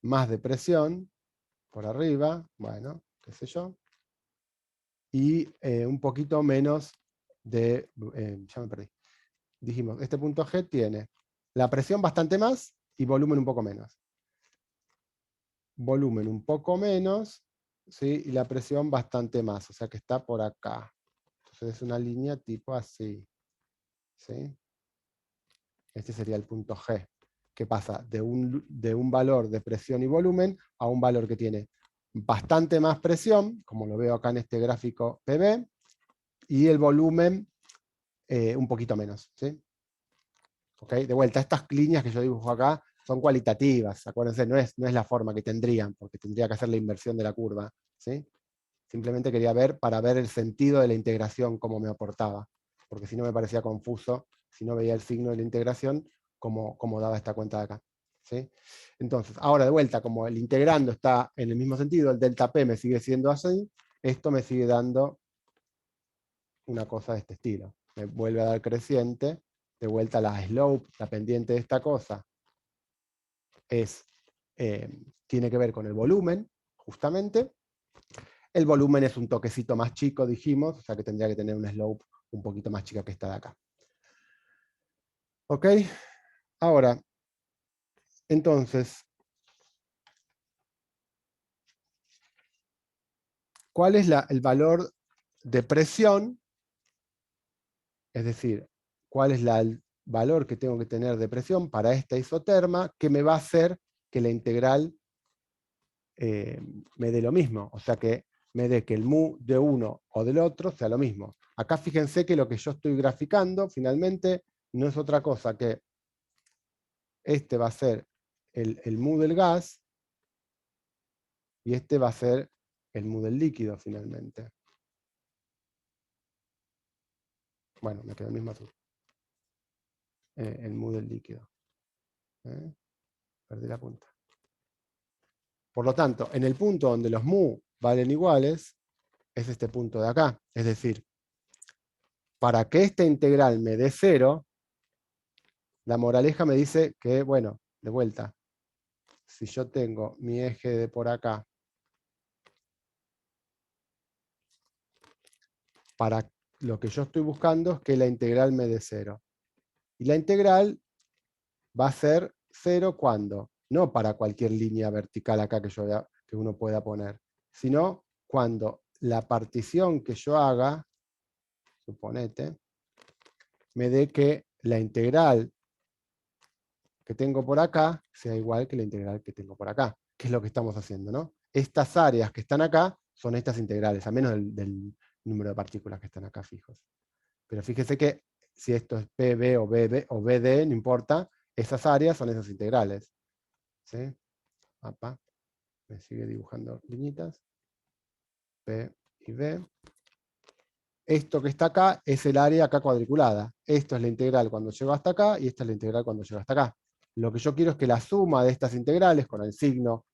más de presión, por arriba, bueno, qué sé yo, y un poquito menos de, ya me perdí, dijimos, este punto G tiene la presión bastante más y volumen un poco menos. Volumen un poco menos, ¿sí? Y la presión bastante más, o sea que está por acá. Entonces es una línea tipo así, ¿sí? Este sería el punto G, que pasa de un valor de presión y volumen a un valor que tiene bastante más presión, como lo veo acá en este gráfico PB, y el volumen un poquito menos, ¿sí? ¿Okay? De vuelta, estas líneas que yo dibujo acá son cualitativas, acuérdense, no es la forma que tendrían, porque tendría que hacer la inversión de la curva, ¿sí? Simplemente quería ver, para ver el sentido de la integración, cómo me aportaba, porque si no me parecía confuso, si no veía el signo de la integración, cómo daba esta cuenta de acá, ¿sí? Entonces, ahora de vuelta, como el integrando está en el mismo sentido, el delta P me sigue siendo así, esto me sigue dando una cosa de este estilo. Me vuelve a dar creciente, de vuelta la slope, la pendiente de esta cosa, tiene que ver con el volumen, justamente. El volumen es un toquecito más chico, dijimos, o sea que tendría que tener una slope un poquito más chica que esta de acá. ¿Ok? Ahora, entonces, ¿cuál es el valor de presión? Es decir, ¿cuál es el valor que tengo que tener de presión para esta isoterma que me va a hacer que la integral me dé lo mismo? O sea, que me dé que el mu de uno o del otro sea lo mismo. Acá fíjense que lo que yo estoy graficando finalmente no es otra cosa que este va a ser el mu del gas y este va a ser el mu del líquido finalmente. Bueno, me quedó el mismo azul. El mu del líquido. Perdí la punta. Por lo tanto, en el punto donde los mu valen iguales, es este punto de acá. Es decir, para que esta integral me dé 0, la moraleja me dice que, bueno, de vuelta, si yo tengo mi eje de por acá, para lo que yo estoy buscando es que la integral me dé 0. Y la integral va a ser 0 cuando, no para cualquier línea vertical acá que uno pueda poner, sino cuando la partición que yo haga, suponete, me dé que la integral que tengo por acá sea igual que la integral que tengo por acá, que es lo que estamos haciendo, ¿no? Estas áreas que están acá son estas integrales, a menos del número de partículas que están acá fijos. Pero fíjese que si esto es PB o BD, no importa, esas áreas son esas integrales. ¿Sí? Apa, me sigue dibujando liñitas. P y B. Esto que está acá es el área acá cuadriculada. Esto es la integral cuando llego hasta acá y esta es la integral cuando llego hasta acá. Lo que yo quiero es que la suma de estas integrales con el signo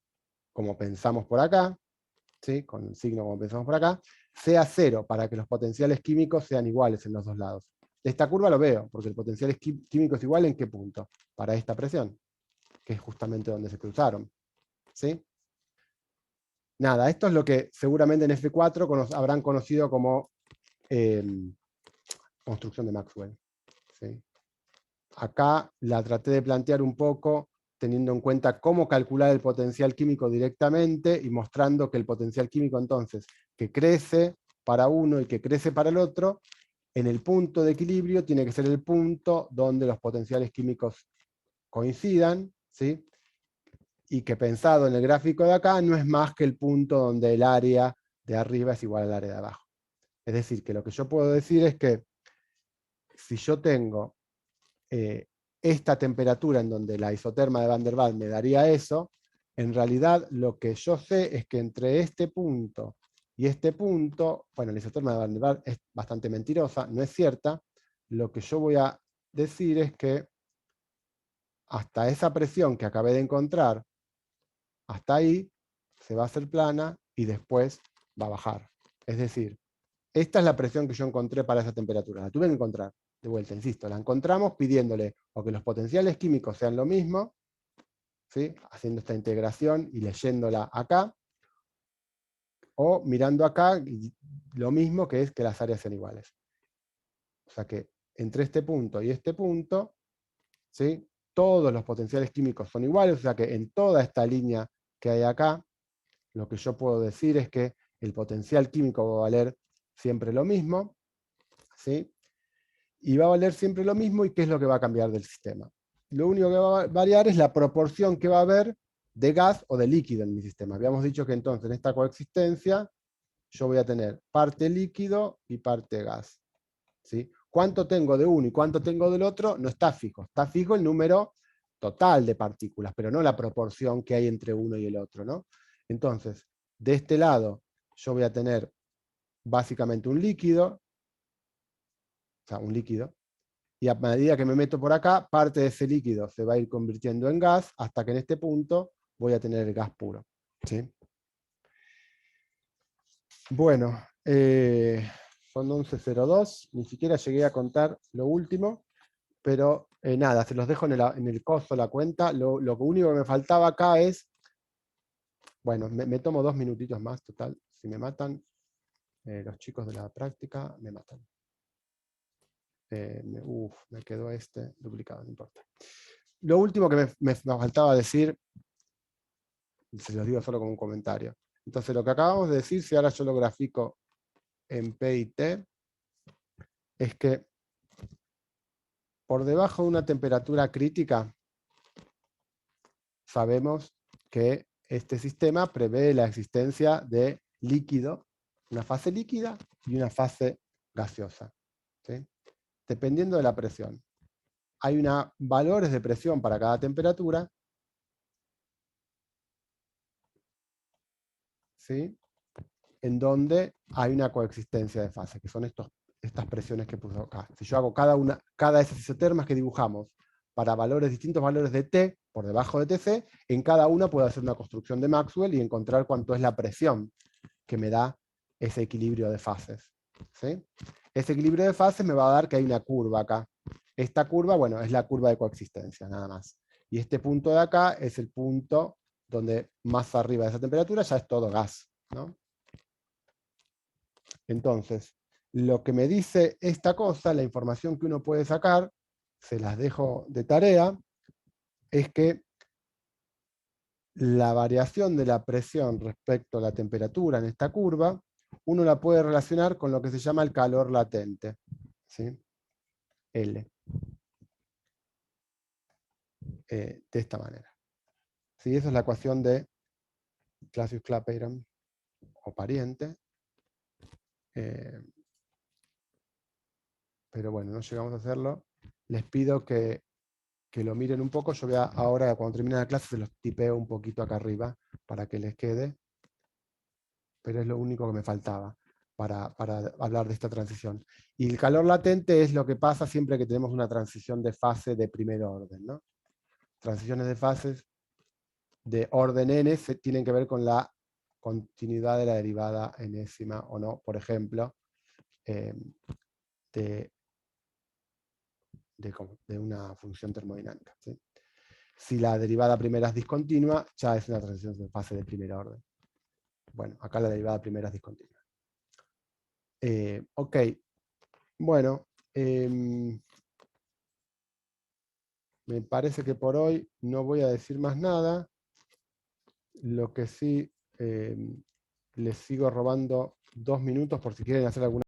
como pensamos por acá, ¿sí? Con el signo como pensamos por acá, sea 0 para que los potenciales químicos sean iguales en los dos lados. De esta curva lo veo, porque el potencial químico es igual ¿en qué punto? Para esta presión, que es justamente donde se cruzaron. ¿Sí? Nada, esto es lo que seguramente en F4 habrán conocido como construcción de Maxwell. ¿Sí? Acá la traté de plantear un poco teniendo en cuenta cómo calcular el potencial químico directamente y mostrando que el potencial químico entonces que crece para uno y que crece para el otro, en el punto de equilibrio tiene que ser el punto donde los potenciales químicos coincidan, ¿sí? Y que pensado en el gráfico de acá no es más que el punto donde el área de arriba es igual al área de abajo. Es decir, que lo que yo puedo decir es que si yo tengo esta temperatura en donde la isoterma de Van der Waals me daría eso, en realidad lo que yo sé es que entre este punto y este punto, bueno, la isoterma de Van der Waals es bastante mentirosa, no es cierta, lo que yo voy a decir es que hasta esa presión que acabé de encontrar, hasta ahí, se va a hacer plana y después va a bajar. Es decir, esta es la presión que yo encontré para esa temperatura, la tuve que encontrar. De vuelta, insisto, la encontramos pidiéndole o que los potenciales químicos sean lo mismo, ¿sí? Haciendo esta integración y leyéndola acá, o mirando acá lo mismo, que es que las áreas sean iguales. O sea que entre este punto y este punto, ¿sí? Todos los potenciales químicos son iguales, o sea que en toda esta línea que hay acá, lo que yo puedo decir es que el potencial químico va a valer siempre lo mismo, ¿sí? Y va a valer siempre lo mismo, ¿y qué es lo que va a cambiar del sistema? Lo único que va a variar es la proporción que va a haber de gas o de líquido en mi sistema. Habíamos dicho que entonces en esta coexistencia yo voy a tener parte líquido y parte gas. ¿Sí? ¿Cuánto tengo de uno y cuánto tengo del otro? No está fijo. Está fijo el número total de partículas, pero no la proporción que hay entre uno y el otro, ¿no? Entonces, de este lado yo voy a tener básicamente un líquido, o sea, un líquido, y a medida que me meto por acá, parte de ese líquido se va a ir convirtiendo en gas, hasta que en este punto voy a tener el gas puro. ¿Sí? Bueno, son 11:02, ni siquiera llegué a contar lo último, pero nada, se los dejo en el coso la cuenta. Lo único que me faltaba acá es, bueno, me tomo 2 minutitos más, total, si me matan, los chicos de la práctica me matan. Me quedó este duplicado, no importa. Lo último que me faltaba decir, se los digo solo como un comentario. Entonces lo que acabamos de decir, si ahora yo lo grafico en P y T, es que por debajo de una temperatura crítica, sabemos que este sistema prevé la existencia de líquido, una fase líquida y una fase gaseosa, ¿sí? Dependiendo de la presión. Hay valores de presión para cada temperatura, ¿sí? En donde hay una coexistencia de fase, que son estas presiones que puse acá. Si yo hago cada de esas isotermas que dibujamos para distintos valores de T, por debajo de Tc, en cada una puedo hacer una construcción de Maxwell y encontrar cuánto es la presión que me da ese equilibrio de fases. ¿Sí? Ese equilibrio de fases me va a dar que hay una curva acá. Esta curva, bueno, es la curva de coexistencia, nada más. Y este punto de acá es el punto donde más arriba de esa temperatura ya es todo gas, ¿no? Entonces, lo que me dice esta cosa, la información que uno puede sacar, se las dejo de tarea, es que la variación de la presión respecto a la temperatura en esta curva, uno la puede relacionar con lo que se llama el calor latente, ¿sí? L. De esta manera. ¿Sí? Esa es la ecuación de Clausius-Clapeyron o pariente. Pero bueno, no llegamos a hacerlo. Les pido que lo miren un poco. Yo voy ahora, cuando termine la clase, se los tipeo un poquito acá arriba para que les quede. Pero es lo único que me faltaba para hablar de esta transición. Y el calor latente es lo que pasa siempre que tenemos una transición de fase de primer orden, ¿no? Transiciones de fases de orden n tienen que ver con la continuidad de la derivada enésima o no, por ejemplo, de una función termodinámica, ¿sí? Si la derivada primera es discontinua, ya es una transición de fase de primer orden. Bueno, acá la derivada primera es discontinua. Ok, bueno, me parece que por hoy no voy a decir más nada. Lo que sí, les sigo robando 2 minutos por si quieren hacer alguna